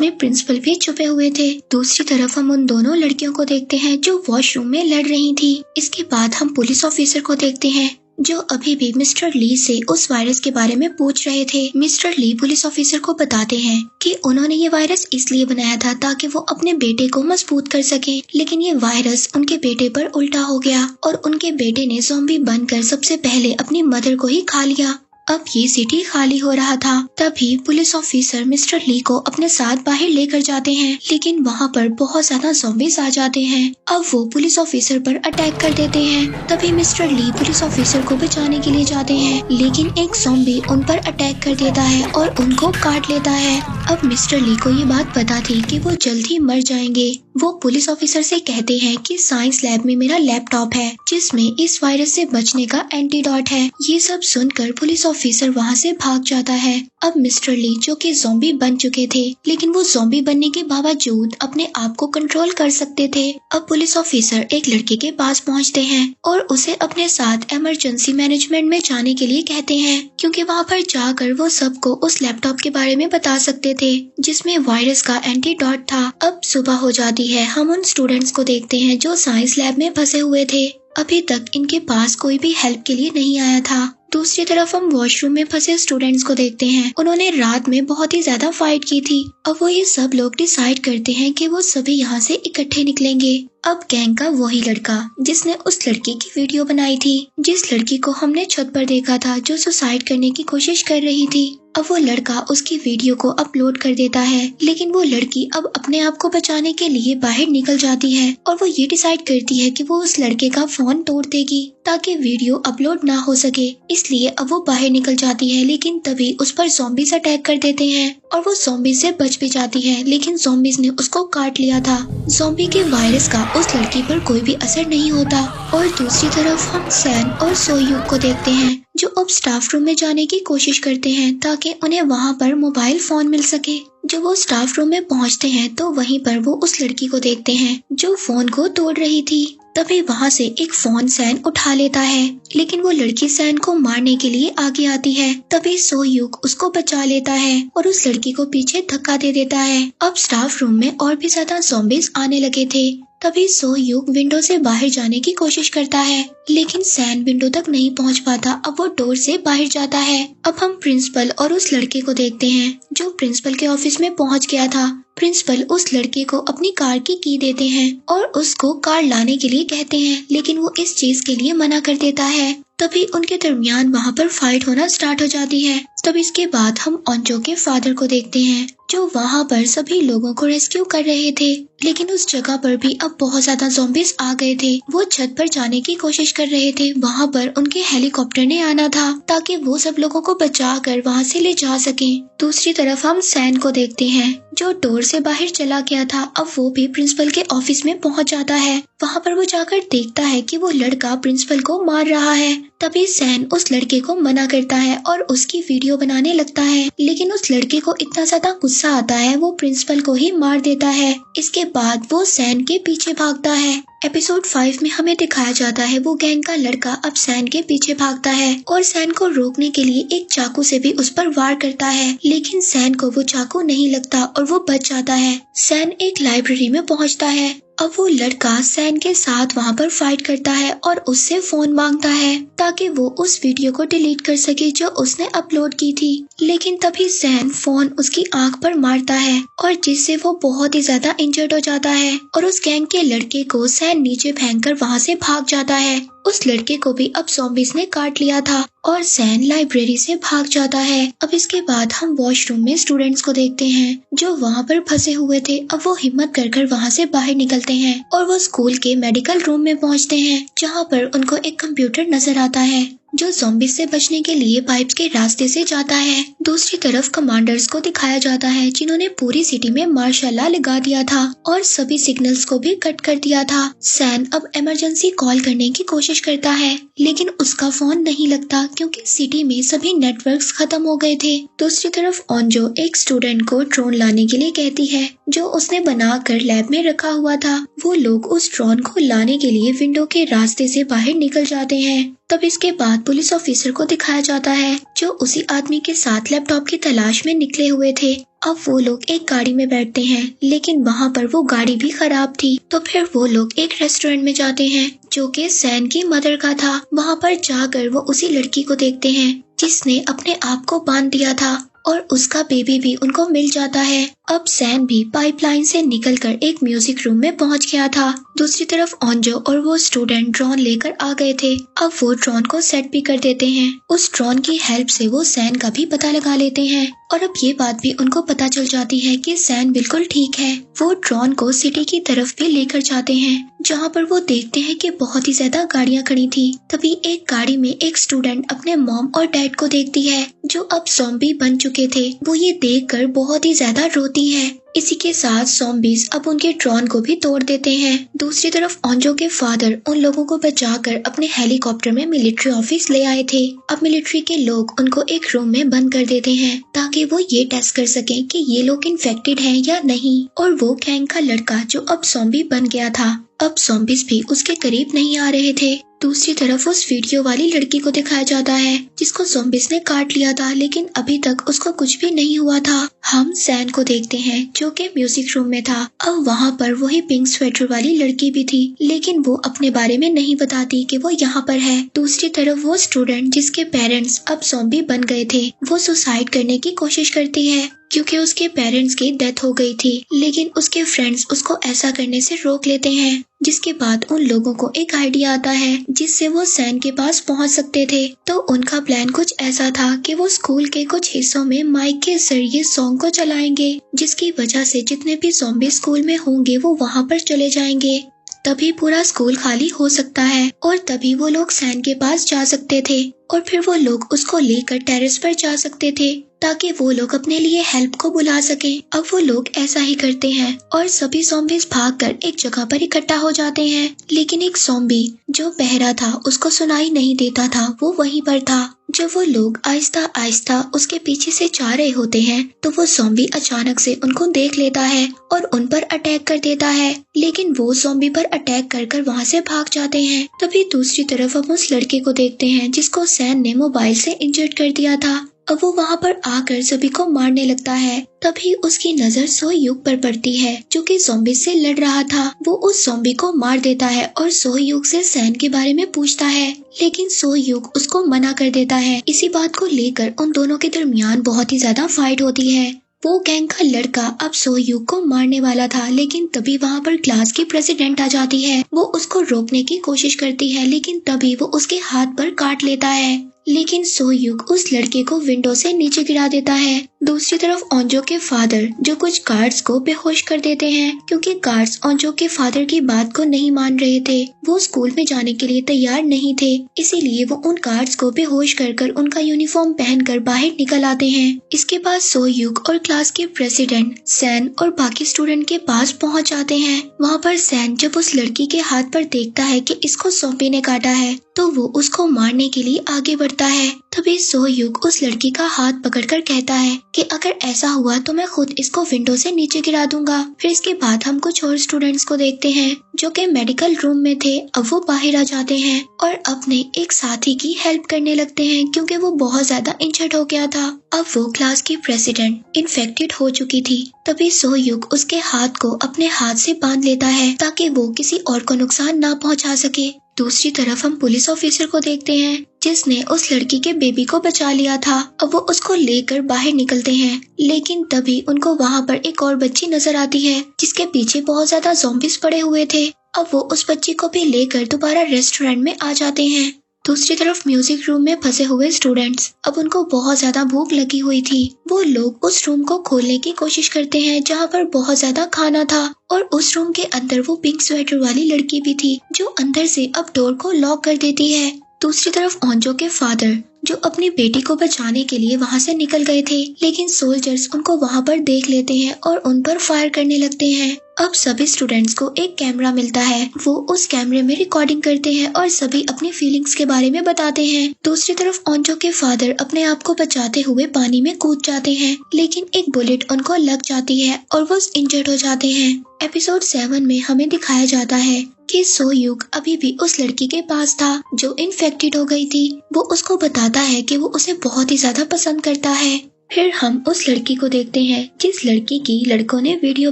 में प्रिंसिपल भी छुपे हुए थे। दूसरी तरफ हम उन दोनों लड़कियों को देखते हैं जो वॉशरूम में लड़ रही थी। इसके बाद हम पुलिस ऑफिसर को देखते हैं जो अभी भी मिस्टर ली से उस वायरस के बारे में पूछ रहे थे। मिस्टर ली पुलिस ऑफिसर को बताते हैं कि उन्होंने ये वायरस इसलिए बनाया था ताकि वो अपने बेटे को मजबूत कर सके, लेकिन ये वायरस उनके बेटे पर उल्टा हो गया और उनके बेटे ने ज़ॉम्बी बनकर सबसे पहले अपनी मदर को ही खा लिया। अब ये सिटी खाली हो रहा था। तभी पुलिस ऑफिसर मिस्टर ली को अपने साथ बाहर लेकर जाते हैं, लेकिन वहाँ पर बहुत ज्यादा ज़ॉम्बीज़ आ जाते हैं। अब वो पुलिस ऑफिसर पर अटैक कर देते हैं। तभी मिस्टर ली पुलिस ऑफिसर को बचाने के लिए जाते हैं, लेकिन एक ज़ॉम्बी उन पर अटैक कर देता है और उनको काट लेता है। अब मिस्टर ली को ये बात पता थी कि वो जल्द ही मर जाएंगे। वो पुलिस ऑफिसर से कहते हैं कि साइंस लैब में मेरा लैपटॉप है जिसमें इस वायरस से बचने का एंटीडोट है। ये सब सुनकर पुलिस ऑफिसर वहाँ से भाग जाता है। अब मिस्टर ली जो कि ज़ॉम्बी बन चुके थे, लेकिन वो ज़ॉम्बी बनने के बावजूद अपने आप को कंट्रोल कर सकते थे। अब पुलिस ऑफिसर एक लड़के के पास पहुँचते हैं और उसे अपने साथ इमरजेंसी मैनेजमेंट में जाने के लिए कहते हैं, क्योंकि वहाँ पर जाकर वो सबको उस लैपटॉप के बारे में बता सकते थे जिसमें वायरस का एंटीडोट था। अब सुबह हो जाती है। हम उन स्टूडेंट्स को देखते हैं जो साइंस लैब में फंसे हुए थे। अभी तक इनके पास कोई भी हेल्प के लिए नहीं आया था। दूसरी तरफ हम वॉशरूम में फंसे स्टूडेंट्स को देखते हैं। उन्होंने रात में बहुत ही ज्यादा फाइट की थी। अब वो ये सब लोग डिसाइड करते हैं कि वो सभी यहाँ से इकट्ठे निकलेंगे। अब गैंग का वही लड़का जिसने उस लड़की की वीडियो बनाई थी, जिस लड़की को हमने छत पर देखा था जो सुसाइड करने की कोशिश कर रही थी, अब वो लड़का उसकी वीडियो को अपलोड कर देता है। लेकिन वो लड़की अब अपने आप को बचाने के लिए बाहर निकल जाती है और वो ये डिसाइड करती है कि वो उस लड़के का फोन तोड़ देगी ताकि वीडियो अपलोड ना हो सके। इसलिए अब वो बाहर निकल जाती है, लेकिन तभी उस पर ज़ॉम्बीज़ अटैक कर देते हैं और वो ज़ॉम्बी से बच भी जाती है, लेकिन ज़ॉम्बीज़ ने उसको काट लिया था। ज़ॉम्बी के वायरस का उस लड़की पर कोई भी असर नहीं होता। और दूसरी तरफ हम सैन और सोयूक को देखते हैं जो अब स्टाफ रूम में जाने की कोशिश करते हैं ताकि उन्हें वहाँ पर मोबाइल फोन मिल सके। जब वो स्टाफ रूम में पहुँचते हैं तो वहीं पर वो उस लड़की को देखते हैं जो फोन को तोड़ रही थी। तभी वहाँ से एक फोन सैन उठा लेता है, लेकिन वो लड़की सैन को मारने के लिए आगे आती है। तभी सोयूक उसको बचा लेता है और उस लड़की को पीछे धक्का दे देता है। अब स्टाफ रूम में और भी ज्यादा ज़ॉम्बीज़ आने लगे थे। तभी सोयूक विंडो से बाहर जाने की कोशिश करता है, लेकिन सैन विंडो तक नहीं पहुंच पाता। अब वो डोर से बाहर जाता है। अब हम प्रिंसिपल और उस लड़के को देखते हैं जो प्रिंसिपल के ऑफिस में पहुंच गया था। प्रिंसिपल उस लड़के को अपनी कार की की देते हैं और उसको कार लाने के लिए कहते हैं, लेकिन वो इस चीज के लिए मना कर देता है। तभी उनके दरमियान वहाँ पर फाइट होना स्टार्ट हो जाती है। तब इसके बाद हम ओंजो के फादर को देखते हैं जो वहाँ पर सभी लोगों को रेस्क्यू कर रहे थे, लेकिन उस जगह पर भी अब बहुत ज्यादा ज़ॉम्बीज़ आ गए थे। वो छत पर जाने की कोशिश कर रहे थे। वहाँ पर उनके हेलीकॉप्टर ने आना था ताकि वो सब लोगों को बचा कर वहाँ से ले जा सके। दूसरी तरफ हम सैन को देखते हैं जो डोर से बाहर चला गया था। अब वो भी प्रिंसिपल के ऑफिस में पहुँच जाता है। वहाँ पर वो जाकर देखता है कि वो लड़का प्रिंसिपल को मार रहा है। तभी सैन उस लड़के को मना करता है और उसकी वीडियो बनाने लगता है, लेकिन उस लड़के को इतना ज्यादा गुस्सा आता है वो प्रिंसिपल को ही मार देता है। इसके बाद वो सैन के पीछे भागता है। एपिसोड 5 में हमें दिखाया जाता है वो गैंग का लड़का अब सैन के पीछे भागता है और सैन को रोकने के लिए एक चाकू से भी उस पर वार करता है, लेकिन सैन को वो चाकू नहीं लगता और वो बच जाता है। सैन एक लाइब्रेरी में पहुंचता है। अब वो लड़का सैन के साथ वहाँ पर फाइट करता है और उससे फोन मांगता है ताकि वो उस वीडियो को डिलीट कर सके जो उसने अपलोड की थी, लेकिन तभी सैन फोन उसकी आंख पर मारता है और जिससे वो बहुत ही ज्यादा इंजर्ड हो जाता है और उस गैंग के लड़के को सैन नीचे फेंककर वहाँ से भाग जाता है। उस लड़के को भी अब ज़ॉम्बीज़ ने काट लिया था और सैन लाइब्रेरी से भाग जाता है। अब इसके बाद हम वॉशरूम में स्टूडेंट्स को देखते हैं जो वहाँ पर फंसे हुए थे। अब वो हिम्मत कर वहाँ से बाहर निकलते हैं और वो स्कूल के मेडिकल रूम में पहुँचते हैं जहाँ पर उनको एक कंप्यूटर नजर आता है जो ज़ॉम्बीज़ से बचने के लिए पाइप्स के रास्ते से जाता है। दूसरी तरफ कमांडर्स को दिखाया जाता है जिन्होंने पूरी सिटी में मार्शल लॉ लगा दिया था और सभी सिग्नल्स को भी कट कर दिया था। सैन अब इमरजेंसी कॉल करने की कोशिश करता है लेकिन उसका फोन नहीं लगता क्योंकि सिटी में सभी नेटवर्क्स खत्म हो गए थे। दूसरी तरफ ओंजो एक स्टूडेंट को ड्रोन लाने के लिए कहती है जो उसने बनाकर लैब में रखा हुआ था। वो लोग उस ड्रोन को लाने के लिए विंडो के रास्ते से बाहर निकल जाते हैं। तब इसके बाद पुलिस ऑफिसर को दिखाया जाता है जो उसी आदमी के साथ लैपटॉप की तलाश में निकले हुए थे। अब वो लोग एक गाड़ी में बैठते हैं लेकिन वहाँ पर वो गाड़ी भी खराब थी। तो फिर वो लोग एक रेस्टोरेंट में जाते हैं जो कि सैन की मदर का था। वहाँ पर जाकर वो उसी लड़की को देखते हैं जिसने अपने आप को बांध दिया था और उसका बेबी भी उनको मिल जाता है। अब सैन भी पाइपलाइन से निकलकर एक म्यूजिक रूम में पहुंच गया था। दूसरी तरफ ओंजो और वो स्टूडेंट ड्रोन लेकर आ गए थे। अब वो ड्रोन को सेट भी कर देते हैं। उस ड्रोन की हेल्प से वो सैन का भी पता लगा लेते हैं और अब ये बात भी उनको पता चल जाती है कि सैन बिल्कुल ठीक है। वो ड्रोन को सिटी की तरफ भी लेकर जाते हैं जहाँ पर वो देखते हैं कि बहुत ही ज्यादा गाड़ियाँ खड़ी थी। तभी एक गाड़ी में एक स्टूडेंट अपने मॉम और डैड को देखती है जो अब ज़ॉम्बी बन चुके थे। वो ये देखकर बहुत ही ज्यादा रोती है। इसी के साथ ज़ॉम्बीज़ अब उनके ड्रोन को भी तोड़ देते हैं। दूसरी तरफ ओंजो के फादर उन लोगों को बचाकर अपने हेलीकॉप्टर में मिलिट्री ऑफिस ले आए थे। अब मिलिट्री के लोग उनको एक रूम में बंद कर देते हैं ताकि वो ये टेस्ट कर सकें कि ये लोग इन्फेक्टेड हैं या नहीं। और वो गैंग का लड़का जो अब ज़ॉम्बी बन गया था, अब ज़ॉम्बीज़ भी उसके करीब नहीं आ रहे थे। दूसरी तरफ उस वीडियो वाली लड़की को दिखाया जाता है जिसको ज़ॉम्बीज़ ने काट लिया था लेकिन अभी तक उसको कुछ भी नहीं हुआ था। हम सैन को देखते हैं जो कि म्यूजिक रूम में था। अब वहाँ पर वही पिंक स्वेटर वाली लड़की भी थी लेकिन वो अपने बारे में नहीं बताती कि वो यहाँ पर है। दूसरी तरफ वो स्टूडेंट जिसके पेरेंट्स अब ज़ॉम्बी बन गए थे वो सुसाइड करने की कोशिश करती है क्योंकि उसके पेरेंट्स की डेथ हो गई थी, लेकिन उसके फ्रेंड्स उसको ऐसा करने से रोक लेते हैं। जिसके बाद उन लोगों को एक आइडिया आता है जिससे वो सैन के पास पहुंच सकते थे। तो उनका प्लान कुछ ऐसा था कि वो स्कूल के कुछ हिस्सों में माइक के जरिए सॉन्ग को चलाएंगे जिसकी वजह से जितने भी ज़ॉम्बी स्कूल में होंगे वो वहाँ पर चले जाएंगे। तभी पूरा स्कूल खाली हो सकता है और तभी वो लोग सैन के पास जा सकते थे और फिर वो लोग उसको लेकर टेरेस पर जा सकते थे ताकि वो लोग अपने लिए हेल्प को बुला सकें। अब वो लोग ऐसा ही करते हैं और सभी ज़ॉम्बीज़ भागकर एक जगह पर इकट्ठा हो जाते हैं, लेकिन एक ज़ॉम्बी जो बहरा था उसको सुनाई नहीं देता था, वो वहीं पर था। जब वो लोग आहिस्ता आहिस्ता उसके पीछे से जा रहे होते हैं तो वो ज़ॉम्बी अचानक से उनको देख लेता है और उन पर अटैक कर देता है, लेकिन वो ज़ॉम्बी पर अटैक कर वहाँ से भाग जाते हैं। तभी दूसरी तरफ हम उस लड़के को देखते हैं जिसको सैन ने मोबाइल से इंजर्ड कर दिया था। अब वो वहाँ पर आकर सभी को मारने लगता है। तभी उसकी नजर सोहयुग पर पड़ती है जो कि ज़ॉम्बी से लड़ रहा था। वो उस ज़ॉम्बी को मार देता है और सोहयुग से सैन के बारे में पूछता है, लेकिन सोहयुग उसको मना कर देता है। इसी बात को लेकर उन दोनों के दरमियान बहुत ही ज्यादा फाइट होती है। वो गैंग का लड़का अब सोहयुग को मारने वाला था, लेकिन तभी वहाँ पर क्लास की प्रेसिडेंट आ जाती है। वो उसको रोकने की कोशिश करती है लेकिन तभी वो उसके हाथ पर काट लेता है, लेकिन सोहयुग उस लड़के को विंडो से नीचे गिरा देता है। दूसरी तरफ ओंजो के फादर जो कुछ गार्ड्स को बेहोश कर देते हैं क्योंकि गार्ड्स ओंजो के फादर की बात को नहीं मान रहे थे। वो स्कूल में जाने के लिए तैयार नहीं थे, इसीलिए वो उन गार्ड्स को बेहोश कर उनका यूनिफॉर्म पहनकर बाहर निकल आते हैं। इसके बाद सोहयुग और क्लास के प्रेसिडेंट सैन और बाकी स्टूडेंट के पास पहुंच जाते हैं। वहाँ पर सैन जब उस लड़की के हाथ पर देखता है कि इसको ज़ॉम्बी ने काटा है तो वो उसको मारने के लिए आगे बढ़ करता है। तभी सोहयुग उस लड़की का हाथ पकड़कर कहता है कि अगर ऐसा हुआ तो मैं खुद इसको विंडो से नीचे गिरा दूंगा। फिर इसके बाद हम कुछ और स्टूडेंट्स को देखते हैं जो कि मेडिकल रूम में थे। अब वो बाहर आ जाते हैं और अपने एक साथी की हेल्प करने लगते हैं क्योंकि वो बहुत ज्यादा इंजर्ड हो गया था। अब वो क्लास की प्रेसिडेंट इन्फेक्टेड हो चुकी थी। तभी सोहयुग उसके हाथ को अपने हाथ से बांध लेता है ताकि वो किसी और को नुकसान ना पहुंचा सके। दूसरी तरफ हम पुलिस ऑफिसर को देखते हैं जिसने उस लड़की के बेबी को बचा लिया था। अब वो उसको लेकर बाहर निकलते हैं, लेकिन तभी उनको वहाँ पर एक और बच्ची नजर आती है जिसके पीछे बहुत ज्यादा ज़ॉम्बीज पड़े हुए थे। अब वो उस बच्ची को भी लेकर दोबारा रेस्टोरेंट में आ जाते हैं। दूसरी तरफ म्यूजिक रूम में फंसे हुए स्टूडेंट्स, अब उनको बहुत ज्यादा भूख लगी हुई थी। वो लोग उस रूम को खोलने की कोशिश करते हैं जहाँ पर बहुत ज्यादा खाना था और उस रूम के अंदर वो पिंक स्वेटर वाली लड़की भी थी जो अंदर से अब डोर को लॉक कर देती है। दूसरी तरफ ओंजो के फादर जो अपनी बेटी को बचाने के लिए वहाँ से निकल गए थे, लेकिन सोल्जर्स उनको वहाँ पर देख लेते हैं और उन पर फायर करने लगते हैं। अब सभी स्टूडेंट्स को एक कैमरा मिलता है, वो उस कैमरे में रिकॉर्डिंग करते हैं और सभी अपनी फीलिंग्स के बारे में बताते हैं। दूसरी तरफ ओंजो के फादर अपने आप को बचाते हुए पानी में कूद जाते हैं, लेकिन एक बुलेट उनको लग जाती है और वो इंजर्ड हो जाते हैं। एपिसोड 7 में हमें दिखाया जाता है कि सोहयुग अभी भी उस लड़की के पास था जो इन्फेक्टेड हो गई थी। वो उसको बताता है कि वो उसे बहुत ही ज्यादा पसंद करता है। फिर हम उस लड़की को देखते हैं जिस लड़की की लड़कों ने वीडियो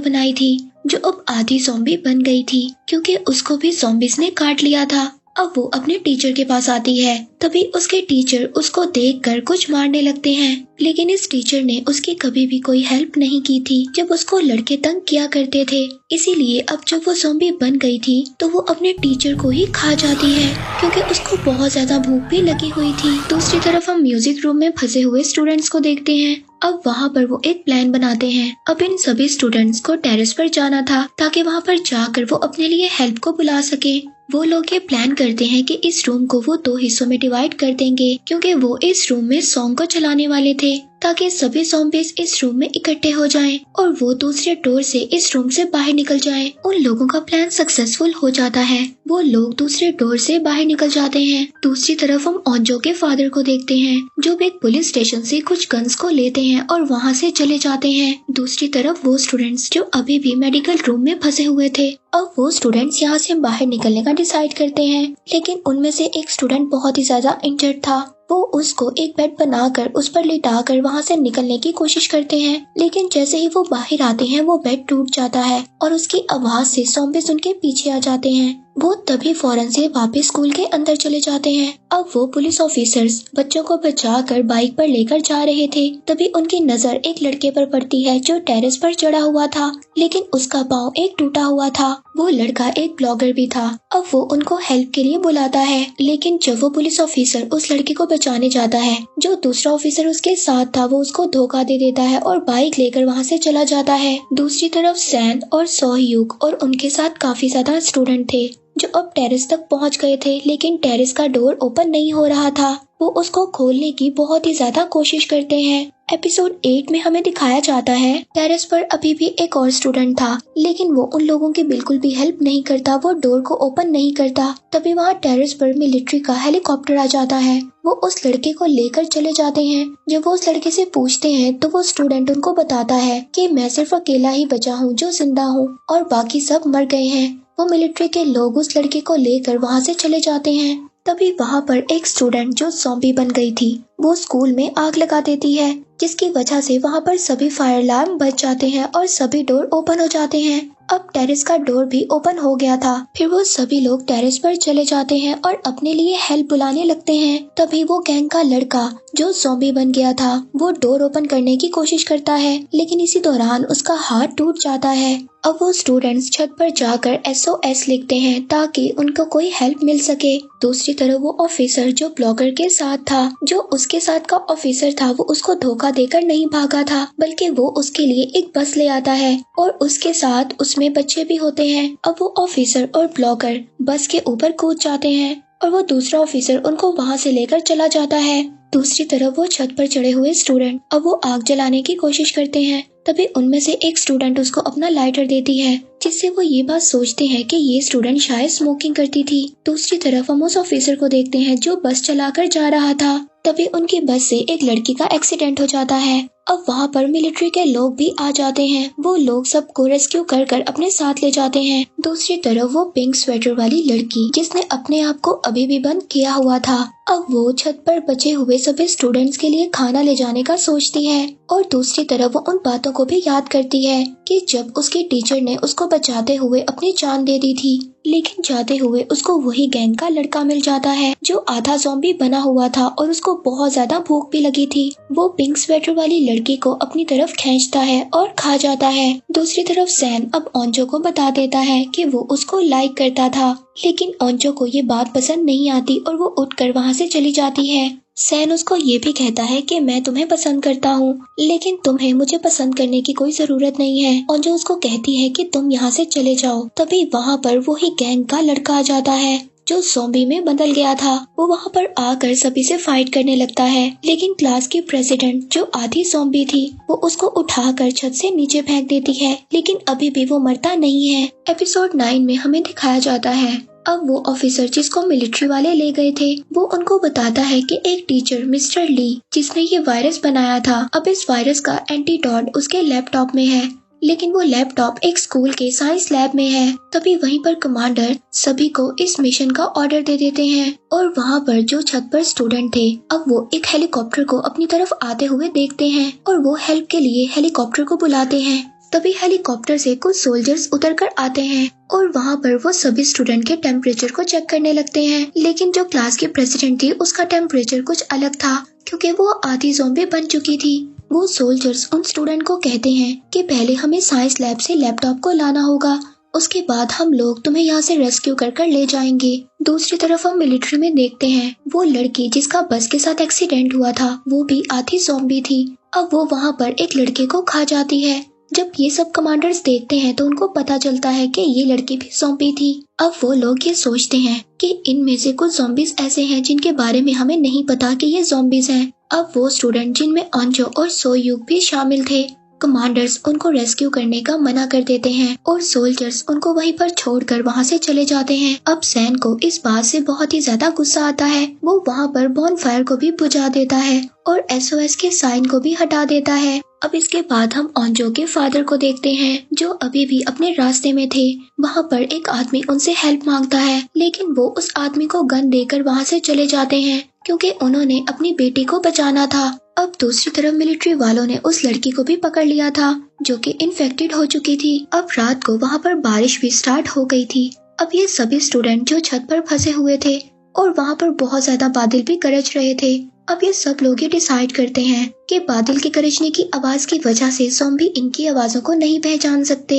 बनाई थी, जो अब आधी ज़ॉम्बी बन गई थी क्योंकि उसको भी ज़ॉम्बीज ने काट लिया था। अब वो अपने टीचर के पास आती है, तभी उसके टीचर उसको देखकर कुछ मारने लगते हैं, लेकिन इस टीचर ने उसकी कभी भी कोई हेल्प नहीं की थी जब उसको लड़के तंग किया करते थे। इसीलिए अब जब वो ज़ॉम्बी बन गई थी तो वो अपने टीचर को ही खा जाती है क्योंकि उसको बहुत ज्यादा भूख भी लगी हुई थी। दूसरी तरफ हम म्यूजिक रूम में फंसे हुए स्टूडेंट्स को देखते हैं। अब वहाँ पर वो एक प्लान बनाते हैं। अब इन सभी स्टूडेंट्स को टेरेस पर जाना था ताकि वहाँ पर जाकर वो अपने लिए हेल्प को बुला सके। वो लोग ये प्लान करते हैं कि इस रूम को वो 2 हिस्सों में डिवाइड कर देंगे क्योंकि वो इस रूम में सॉन्ग को चलाने वाले थे ताकि सभी ज़ॉम्बीज इस रूम में इकट्ठे हो जाएं और वो दूसरे डोर से इस रूम से बाहर निकल जाएं। उन लोगों का प्लान सक्सेसफुल हो जाता है, वो लोग दूसरे डोर से बाहर निकल जाते हैं। दूसरी तरफ हम ओंजो के फादर को देखते हैं जो एक पुलिस स्टेशन से कुछ गन्स को लेते हैं और वहाँ से चले जाते हैं। दूसरी तरफ वो स्टूडेंट्स जो अभी भी मेडिकल रूम में फंसे हुए थे, अब वो स्टूडेंट्स यहाँ से बाहर निकलने का डिसाइड करते हैं, लेकिन उनमें से एक स्टूडेंट बहुत ही ज्यादा इंजर्ड था। वो उसको एक बेड बनाकर उस पर लिटाकर वहाँ से निकलने की कोशिश करते हैं, लेकिन जैसे ही वो बाहर आते हैं वो बेड टूट जाता है और उसकी आवाज से ज़ॉम्बीज उनके पीछे आ जाते हैं। वो तभी फौरन से वापस स्कूल के अंदर चले जाते हैं। अब वो पुलिस ऑफिसर्स बच्चों को बचाकर बाइक पर लेकर जा रहे थे, तभी उनकी नजर एक लड़के पर पड़ती है जो टेरेस पर चढ़ा हुआ था, लेकिन उसका पाँव एक टूटा हुआ था। वो लड़का एक ब्लॉगर भी था। अब वो उनको हेल्प के लिए बुलाता है, लेकिन जब वो पुलिस ऑफिसर उस लड़के को बचाने जाता है, जो दूसरा ऑफिसर उसके साथ था वो उसको धोखा दे देता है और बाइक लेकर वहाँ से चला जाता है। दूसरी तरफ सैन और सोहयुग और उनके साथ काफी ज्यादा स्टूडेंट थे जो अब टेरेस तक पहुंच गए थे, लेकिन टेरेस का डोर ओपन नहीं हो रहा था। वो उसको खोलने की बहुत ही ज्यादा कोशिश करते हैं। एपिसोड 8 में हमें दिखाया जाता है टेरेस पर अभी भी एक और स्टूडेंट था, लेकिन वो उन लोगों की बिल्कुल भी हेल्प नहीं करता, वो डोर को ओपन नहीं करता। तभी वहाँ टेरेस पर मिलिट्री का हेलीकॉप्टर आ जाता है। वो उस लड़के को लेकर चले जाते हैं। जब वो उस लड़के से पूछते हैं तो वो स्टूडेंट उनको बताता है कि मैं सिर्फ अकेला ही बचा हूँ जो जिंदा हूँ और बाकी सब मर गए हैं। वो मिलिट्री के लोग उस लड़के को लेकर वहाँ से चले जाते हैं। तभी वहाँ पर एक स्टूडेंट जो ज़ॉम्बी बन गई थी वो स्कूल में आग लगा देती है, जिसकी वजह से वहाँ पर सभी फायर अलार्म बज जाते हैं और सभी डोर ओपन हो जाते हैं। अब टेरेस का डोर भी ओपन हो गया था। फिर वो सभी लोग टेरेस पर चले जाते हैं और अपने लिए हेल्प बुलाने लगते हैं। तभी वो गैंग का लड़का जो ज़ॉम्बी बन गया था वो डोर ओपन करने की कोशिश करता है, लेकिन इसी दौरान उसका हाथ टूट जाता है। अब वो स्टूडेंट्स छत पर जाकर SOS लिखते हैं ताकि उनको कोई हेल्प मिल सके। दूसरी तरफ वो ऑफिसर जो ब्लॉगर के साथ था, जो उसके साथ का ऑफिसर था, वो उसको धोखा देकर नहीं भागा था, बल्कि वो उसके लिए एक बस ले आता है और उसके साथ उसमें बच्चे भी होते हैं। अब वो ऑफिसर और ब्लॉगर बस के ऊपर कूद जाते हैं और वो दूसरा ऑफिसर उनको वहाँ से लेकर चला जाता है। दूसरी तरफ वो छत पर चढ़े हुए स्टूडेंट अब वो आग जलाने की कोशिश करते हैं। तभी उनमें से एक स्टूडेंट उसको अपना लाइटर देती है, जिससे वो ये बात सोचते हैं कि ये स्टूडेंट शायद स्मोकिंग करती थी। दूसरी तरफ हम उस ऑफिसर को देखते हैं जो बस चलाकर जा रहा था। तभी उनकी बस से एक लड़की का एक्सीडेंट हो जाता है। अब वहाँ पर मिलिट्री के लोग भी आ जाते हैं। वो लोग सबको रेस्क्यू कर कर अपने साथ ले जाते हैं। दूसरी तरफ वो पिंक स्वेटर वाली लड़की जिसने अपने आप को अभी भी बंद किया हुआ था, अब वो छत पर बचे हुए सभी स्टूडेंट्स के लिए खाना ले जाने का सोचती है। और दूसरी तरफ वो उन बातों को भी याद करती है कि जब उसकी टीचर ने उसको बचाते हुए अपनी जान दे दी थी, लेकिन जाते हुए उसको वही गैंग का लड़का मिल जाता है जो आधा ज़ॉम्बी बना हुआ था और उसको बहुत ज्यादा भूख भी लगी थी। वो पिंक स्वेटर वाली लड़की को अपनी तरफ खींचता है और खा जाता है। दूसरी तरफ सैन अब ओंजो को बता देता है कि वो उसको लाइक करता था, लेकिन ओंजो को ये बात पसंद नहीं आती और वो उठकर वहाँ से चली जाती है। सैन उसको ये भी कहता है कि मैं तुम्हें पसंद करता हूँ, लेकिन तुम्हें मुझे पसंद करने की कोई जरूरत नहीं है। और जो उसको कहती है कि तुम यहाँ से चले जाओ। तभी वहाँ पर वही गैंग का लड़का आ जाता है जो ज़ॉम्बी में बदल गया था। वो वहाँ पर आकर सभी से फाइट करने लगता है, लेकिन क्लास की प्रेसिडेंट जो आधी ज़ॉम्बी थी वो उसको उठाकर छत से नीचे फेंक देती है, लेकिन अभी भी वो मरता नहीं है। एपिसोड 9 में हमें दिखाया जाता है अब वो ऑफिसर जिसको मिलिट्री वाले ले गए थे, वो उनको बताता है कि एक टीचर मिस्टर ली जिसने ये वायरस बनाया था, अब इस वायरस का एंटीडोट उसके लैपटॉप में है, लेकिन वो लैपटॉप एक स्कूल के साइंस लैब में है। तभी वहीं पर कमांडर सभी को इस मिशन का ऑर्डर दे देते हैं और वहाँ पर जो छत पर स्टूडेंट थे अब वो एक हेलीकॉप्टर को अपनी तरफ आते हुए देखते हैं और वो हेल्प के लिए हेलीकॉप्टर को बुलाते हैं। तभी हेलीकॉप्टर से कुछ सोल्जर्स उतर कर आते हैं और वहाँ पर वो सभी स्टूडेंट के टेम्परेचर को चेक करने लगते हैं, लेकिन जो क्लास की प्रेसिडेंट थी उसका टेम्परेचर कुछ अलग था क्योंकि वो आधी ज़ॉम्बी बन चुकी थी। वो सोल्जर्स उन स्टूडेंट को कहते हैं कि पहले हमें साइंस लैब से लैपटॉप को लाना होगा, उसके बाद हम लोग तुम्हें यहाँ से रेस्क्यू कर कर ले जाएंगे। दूसरी तरफ हम मिलिट्री में देखते हैं वो लड़की जिसका बस के साथ एक्सीडेंट हुआ था वो भी आधी ज़ॉम्बी थी। अब वो वहाँ पर एक लड़के को खा जाती है। जब ये सब कमांडर्स देखते हैं तो उनको पता चलता है कि ये लड़की भी ज़ॉम्बी थी। अब वो लोग ये सोचते हैं कि इनमें से कुछ ज़ॉम्बीज ऐसे हैं जिनके बारे में हमें नहीं पता कि ये ज़ॉम्बीज हैं। अब वो स्टूडेंट जिनमें ओंजो और सोयूक भी शामिल थे, कमांडर्स उनको रेस्क्यू करने का मना कर देते हैं और सोल्जर्स उनको वहीं पर छोड़कर वहाँ से चले जाते हैं। अब सैन को इस बात से बहुत ही ज्यादा गुस्सा आता है। वो वहाँ पर बॉनफायर को भी बुझा देता है और SOS के साइन को भी हटा देता है। अब इसके बाद हम ओंजो के फादर को देखते हैं जो अभी भी अपने रास्ते में थे। वहाँ पर एक आदमी उनसे हेल्प मांगता है, लेकिन वो उस आदमी को गन देकर वहाँ से चले जाते हैं क्योंकि उन्होंने अपनी बेटी को बचाना था। अब दूसरी तरफ मिलिट्री वालों ने उस लड़की को भी पकड़ लिया था जो कि इन्फेक्टेड हो चुकी थी। अब रात को वहाँ पर बारिश भी स्टार्ट हो गई थी। अब ये सभी स्टूडेंट जो छत पर फंसे हुए थे और वहाँ पर बहुत ज्यादा बादल भी गरज रहे थे। अब ये सब लोग ये डिसाइड करते हैं कि बादल के गरजने की आवाज की वजह से ज़ॉम्बी इनकी आवाजों को नहीं पहचान सकते,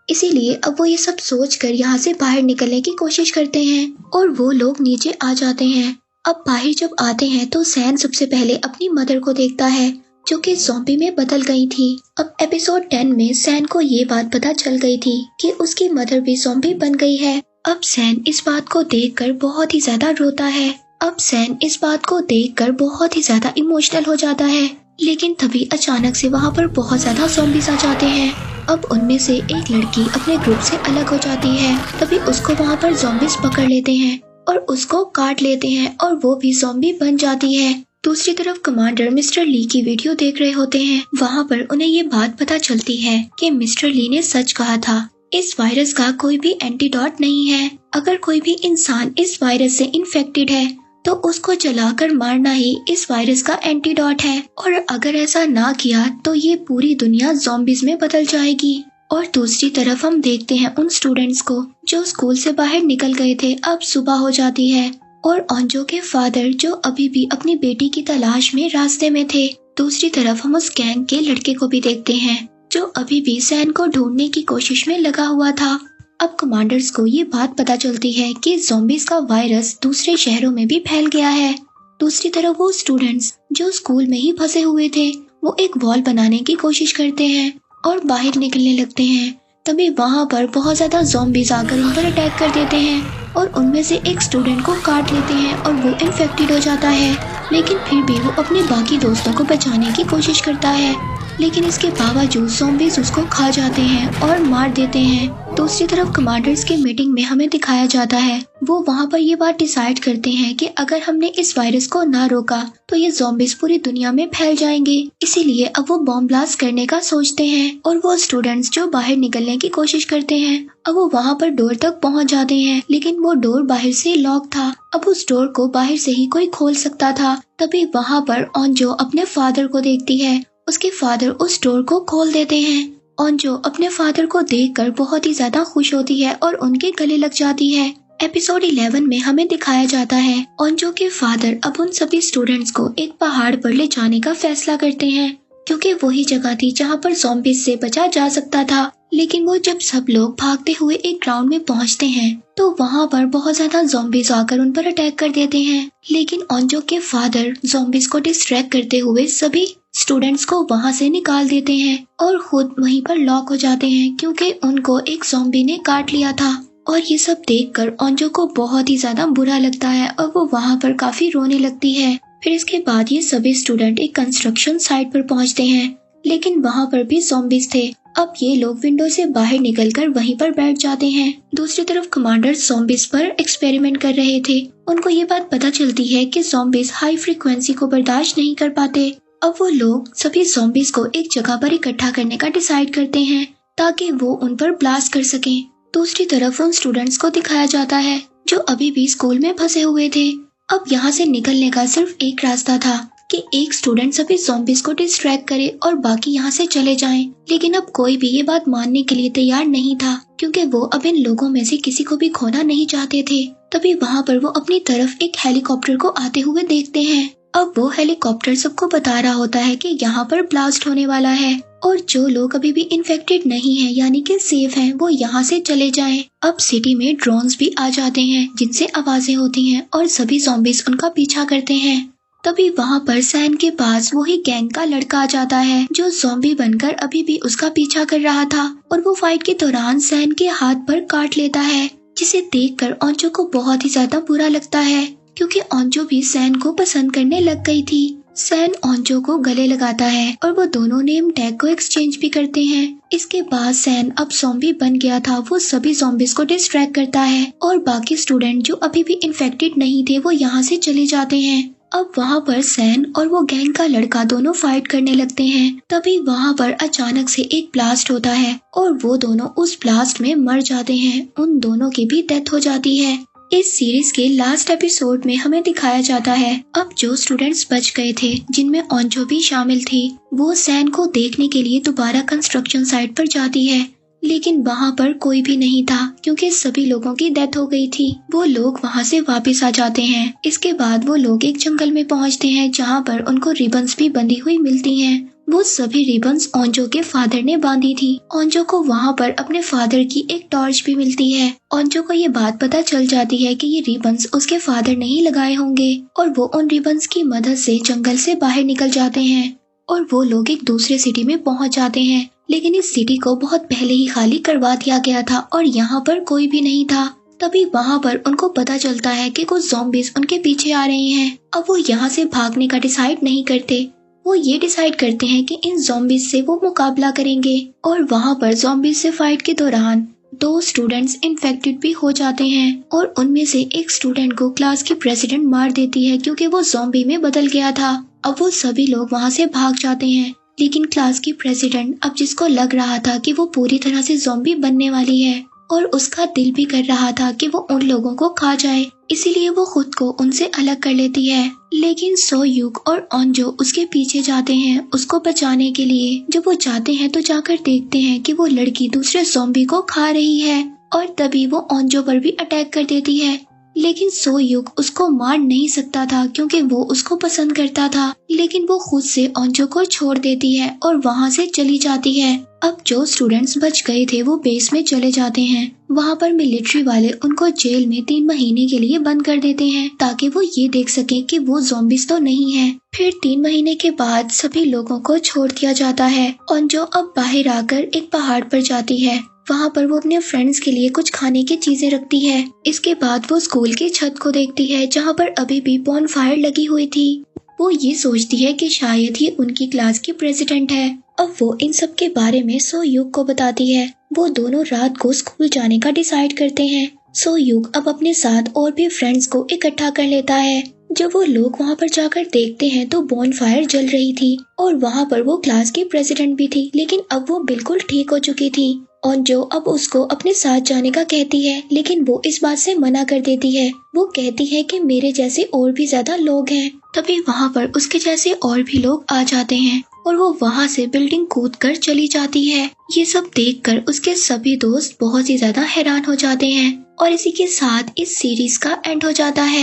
इसीलिए अब वो ये सब सोचकर यहाँ से बाहर निकलने की कोशिश करते हैं और वो लोग नीचे आ जाते हैं। अब बाहर जब आते हैं तो सैन सबसे पहले अपनी मदर को देखता है जो कि ज़ॉम्बी में बदल गई थी। अब एपिसोड 10 में सैन को ये बात पता चल गई थी कि उसकी मदर भी ज़ॉम्बी बन गई है। अब सैन इस बात को देखकर बहुत ही ज्यादा रोता है। अब सैन इस बात को देखकर बहुत ही ज्यादा इमोशनल हो जाता है, लेकिन तभी अचानक से वहाँ पर बहुत ज्यादा ज़ॉम्बीज आ जाते हैं। अब उनमें से एक लड़की अपने ग्रुप से अलग हो जाती है। तभी उसको वहाँ पर ज़ॉम्बीज पकड़ लेते हैं और उसको काट लेते हैं और वो भी ज़ॉम्बी बन जाती है। दूसरी तरफ कमांडर मिस्टर ली की वीडियो देख रहे होते हैं। वहाँ पर उन्हें ये बात पता चलती है कि मिस्टर ली ने सच कहा था, इस वायरस का कोई भी एंटीडोट नहीं है। अगर कोई भी इंसान इस वायरस से इन्फेक्टेड है तो उसको जलाकर मारना ही इस वायरस का एंटीडोट है, और अगर ऐसा ना किया तो ये पूरी दुनिया ज़ॉम्बीज में बदल जाएगी। और दूसरी तरफ हम देखते हैं उन स्टूडेंट्स को जो स्कूल से बाहर निकल गए थे। अब सुबह हो जाती है और ओंजो के फादर जो अभी भी अपनी बेटी की तलाश में रास्ते में थे। दूसरी तरफ हम उस गैंग के लड़के को भी देखते हैं जो अभी भी सैन को ढूंढने की कोशिश में लगा हुआ था। अब कमांडर्स को ये बात पता चलती है कि ज़ॉम्बीज का वायरस दूसरे शहरों में भी फैल गया है। दूसरी तरफ वो स्टूडेंट्स जो स्कूल में ही फंसे हुए थे वो एक वॉल बनाने की कोशिश करते हैं और बाहर निकलने लगते हैं। तभी वहाँ पर बहुत ज्यादा ज़ॉम्बीज आकर उन पर अटैक कर देते हैं और उनमें से एक स्टूडेंट को काट लेते हैं और वो इन्फेक्टेड हो जाता है, लेकिन फिर भी वो अपने बाकी दोस्तों को बचाने की कोशिश करता है। लेकिन इसके बावजूद ज़ॉम्बीज़ उसको खा जाते हैं और मार देते हैं। दूसरी तरफ कमांडर्स की मीटिंग में हमें दिखाया जाता है, वो वहाँ पर ये बात डिसाइड करते हैं कि अगर हमने इस वायरस को ना रोका तो ये ज़ॉम्बीज़ पूरी दुनिया में फैल जाएंगे। इसीलिए अब वो बॉम्ब ब्लास्ट करने का सोचते हैं और वो स्टूडेंट्स जो बाहर निकलने की कोशिश करते हैं, अब वो वहाँ पर डोर तक पहुँच जाते हैं, लेकिन वो डोर बाहर से लॉक था। अब उस डोर को बाहर से ही कोई खोल सकता था। तभी वहाँ पर ओंजो अपने फादर को देखती है। उसके फादर उस डोर को खोल देते हैं। ओंजो अपने फादर को देखकर बहुत ही ज्यादा खुश होती है और उनके गले लग जाती है। एपिसोड 11 में हमें दिखाया जाता है ओंजो के फादर अब उन सभी स्टूडेंट्स को एक पहाड़ पर ले जाने का फैसला करते हैं, क्योंकि वही जगह थी जहाँ पर ज़ॉम्बीज़ से बचा जा सकता था। लेकिन वो जब सब लोग भागते हुए एक ग्राउंड में पहुँचते हैं तो वहाँ पर बहुत ज्यादा ज़ॉम्बीज़ आकर उन पर अटैक कर देते हैं। लेकिन ओंजो के फादर ज़ॉम्बीज़ को डिस्ट्रैक्ट करते हुए सभी स्टूडेंट्स को वहाँ से निकाल देते हैं और खुद वहीं पर लॉक हो जाते हैं, क्योंकि उनको एक ज़ॉम्बी ने काट लिया था। और ये सब देखकर ओंजो को बहुत ही ज्यादा बुरा लगता है और वो वहाँ पर काफी रोने लगती है। फिर इसके बाद ये सभी स्टूडेंट एक कंस्ट्रक्शन साइट पर पहुँचते हैं, लेकिन वहाँ पर भी ज़ॉम्बीज़ थे। अब ये लोग विंडो से बाहर निकलकर वहीं पर बैठ जाते हैं। दूसरी तरफ कमांडर ज़ॉम्बीज़ पर एक्सपेरिमेंट कर रहे थे। उनको ये बात पता चलती है कि ज़ॉम्बीज़ हाई फ्रीक्वेंसी को बर्दाश्त नहीं कर पाते। अब वो लोग सभी ज़ॉम्बीज़ को एक जगह पर इकट्ठा करने का डिसाइड करते हैं ताकि वो उन पर ब्लास्ट कर सकें। दूसरी तरफ उन स्टूडेंट्स को दिखाया जाता है जो अभी भी स्कूल में फंसे हुए थे। अब यहाँ से निकलने का सिर्फ एक रास्ता था कि एक स्टूडेंट सभी ज़ॉम्बीज़ को डिस्ट्रैक्ट करे और बाकी यहाँ से चले जाएं। लेकिन अब कोई भी ये बात मानने के लिए तैयार नहीं था, क्योंकि वो अब इन लोगों में से किसी को भी खोना नहीं चाहते थे। तभी वहाँ पर वो अपनी तरफ एक हेलीकॉप्टर को आते हुए देखते हैं। अब वो हेलीकॉप्टर सबको बता रहा होता है कि यहाँ पर ब्लास्ट होने वाला है और जो लोग अभी भी इन्फेक्टेड नहीं हैं, यानी कि सेफ हैं, वो यहाँ से चले जाएं। अब सिटी में ड्रोन्स भी आ जाते हैं जिनसे आवाजें होती हैं और सभी ज़ॉम्बीज़ उनका पीछा करते हैं। तभी वहाँ पर सैन के पास वही गैंग का लड़का आ जाता है जो ज़ॉम्बी बनकर अभी भी उसका पीछा कर रहा था और वो फाइट के दौरान सैन के हाथ पर काट लेता है, जिसे देखकर ओंजो को बहुत ही ज्यादा बुरा लगता है, क्योंकि ओंजो भी सैन को पसंद करने लग गई थी। सैन ओंजो को गले लगाता है और वो दोनों नेम टैग को एक्सचेंज भी करते हैं। इसके बाद सैन अब ज़ॉम्बी बन गया था, वो सभी ज़ॉम्बीज़ को डिस्ट्रैक्ट करता है और बाकी स्टूडेंट जो अभी भी इन्फेक्टेड नहीं थे वो यहाँ से चले जाते हैं। अब वहाँ पर सैन और वो गैंग का लड़का दोनों फाइट करने लगते हैं। तभी वहाँ पर अचानक से एक ब्लास्ट होता है और वो दोनों उस ब्लास्ट में मर जाते हैं। उन दोनों की भी डेथ हो जाती है। इस सीरीज के लास्ट एपिसोड में हमें दिखाया जाता है अब जो स्टूडेंट्स बच गए थे, जिनमें ओंजो भी शामिल थी, वो सैन को देखने के लिए दोबारा कंस्ट्रक्शन साइट पर जाती है। लेकिन वहाँ पर कोई भी नहीं था, क्योंकि सभी लोगों की डेथ हो गई थी। वो लोग वहाँ से वापस आ जाते हैं। इसके बाद वो लोग एक जंगल में पहुँचते हैं जहाँ पर उनको रिबन्स भी बंधी हुई मिलती हैं। वो सभी रिबन्स ओंजो के फादर ने बांधी थी। ओंजो को वहाँ पर अपने फादर की एक टॉर्च भी मिलती है। ओंजो को ये बात पता चल जाती है कि ये रिबन्स उसके फादर ने ही लगाए होंगे और वो उन रिबन्स की मदद से जंगल से बाहर निकल जाते हैं और वो लोग एक दूसरे सिटी में पहुँच जाते हैं। लेकिन इस सिटी को बहुत पहले ही खाली करवा दिया गया था और यहाँ पर कोई भी नहीं था। तभी वहाँ पर उनको पता चलता है कि कुछ ज़ॉम्बीज़ उनके पीछे आ रहे हैं। अब वो यहाँ से भागने का डिसाइड नहीं करते, वो ये डिसाइड करते हैं कि इन ज़ॉम्बीज़ से वो मुकाबला करेंगे। और वहाँ पर ज़ॉम्बीज़ से फाइट के दौरान 2 स्टूडेंट्स इन्फेक्टेड भी हो जाते हैं और उनमें से एक स्टूडेंट को क्लास की प्रेसिडेंट मार देती है, क्योंकि वो ज़ॉम्बी में बदल गया था। अब वो सभी लोग वहाँ से भाग जाते हैं, लेकिन क्लास की प्रेसिडेंट अब जिसको लग रहा था कि वो पूरी तरह से ज़ॉम्बी बनने वाली है और उसका दिल भी कर रहा था कि वो उन लोगों को खा जाए, इसीलिए वो खुद को उनसे अलग कर लेती है। लेकिन सोयूक और ओंजो उसके पीछे जाते हैं उसको बचाने के लिए। जब वो जाते हैं तो जाकर देखते हैं कि वो लड़की दूसरे ज़ॉम्बी को खा रही है और तभी वो ओंजो पर भी अटैक कर देती है। लेकिन सोयूक उसको मार नहीं सकता था, क्योंकि वो उसको पसंद करता था। लेकिन वो खुद से ओंजो को छोड़ देती है और वहाँ से चली जाती है। अब जो स्टूडेंट्स बच गए थे वो बेस में चले जाते हैं। वहाँ पर मिलिट्री वाले उनको जेल में 3 महीने के लिए बंद कर देते हैं ताकि वो ये देख सकें कि वो ज़ॉम्बीज़ तो नहीं है। फिर 3 महीने के बाद सभी लोगों को छोड़ दिया जाता है। ओंजो अब बाहर आकर एक पहाड़ पर जाती है। वहाँ पर वो अपने फ्रेंड्स के लिए कुछ खाने की चीजें रखती है। इसके बाद वो स्कूल की छत को देखती है जहाँ पर अभी भी बॉनफायर लगी हुई थी। वो ये सोचती है कि शायद ही उनकी क्लास की प्रेसिडेंट है। अब वो इन सब के बारे में सोयूक को बताती है। वो दोनों रात को स्कूल जाने का डिसाइड करते हैं। सोयूक अब अपने साथ और भी फ्रेंड्स को इकट्ठा कर लेता है। जब वो लोग वहाँ पर जाकर देखते हैं तो बॉनफायर जल रही थी और वहाँ पर वो क्लास की प्रेसिडेंट भी थी, लेकिन अब वो बिल्कुल ठीक हो चुकी थी और जो अब उसको अपने साथ जाने का कहती है, लेकिन वो इस बात से मना कर देती है। वो कहती है कि मेरे जैसे और भी ज्यादा लोग हैं। तभी वहाँ पर उसके जैसे और भी लोग आ जाते हैं और वो वहाँ से बिल्डिंग कूद कर चली जाती है। ये सब देखकर उसके सभी दोस्त बहुत ही ज्यादा हैरान हो जाते हैं और इसी के साथ इस सीरीज का एंड हो जाता है।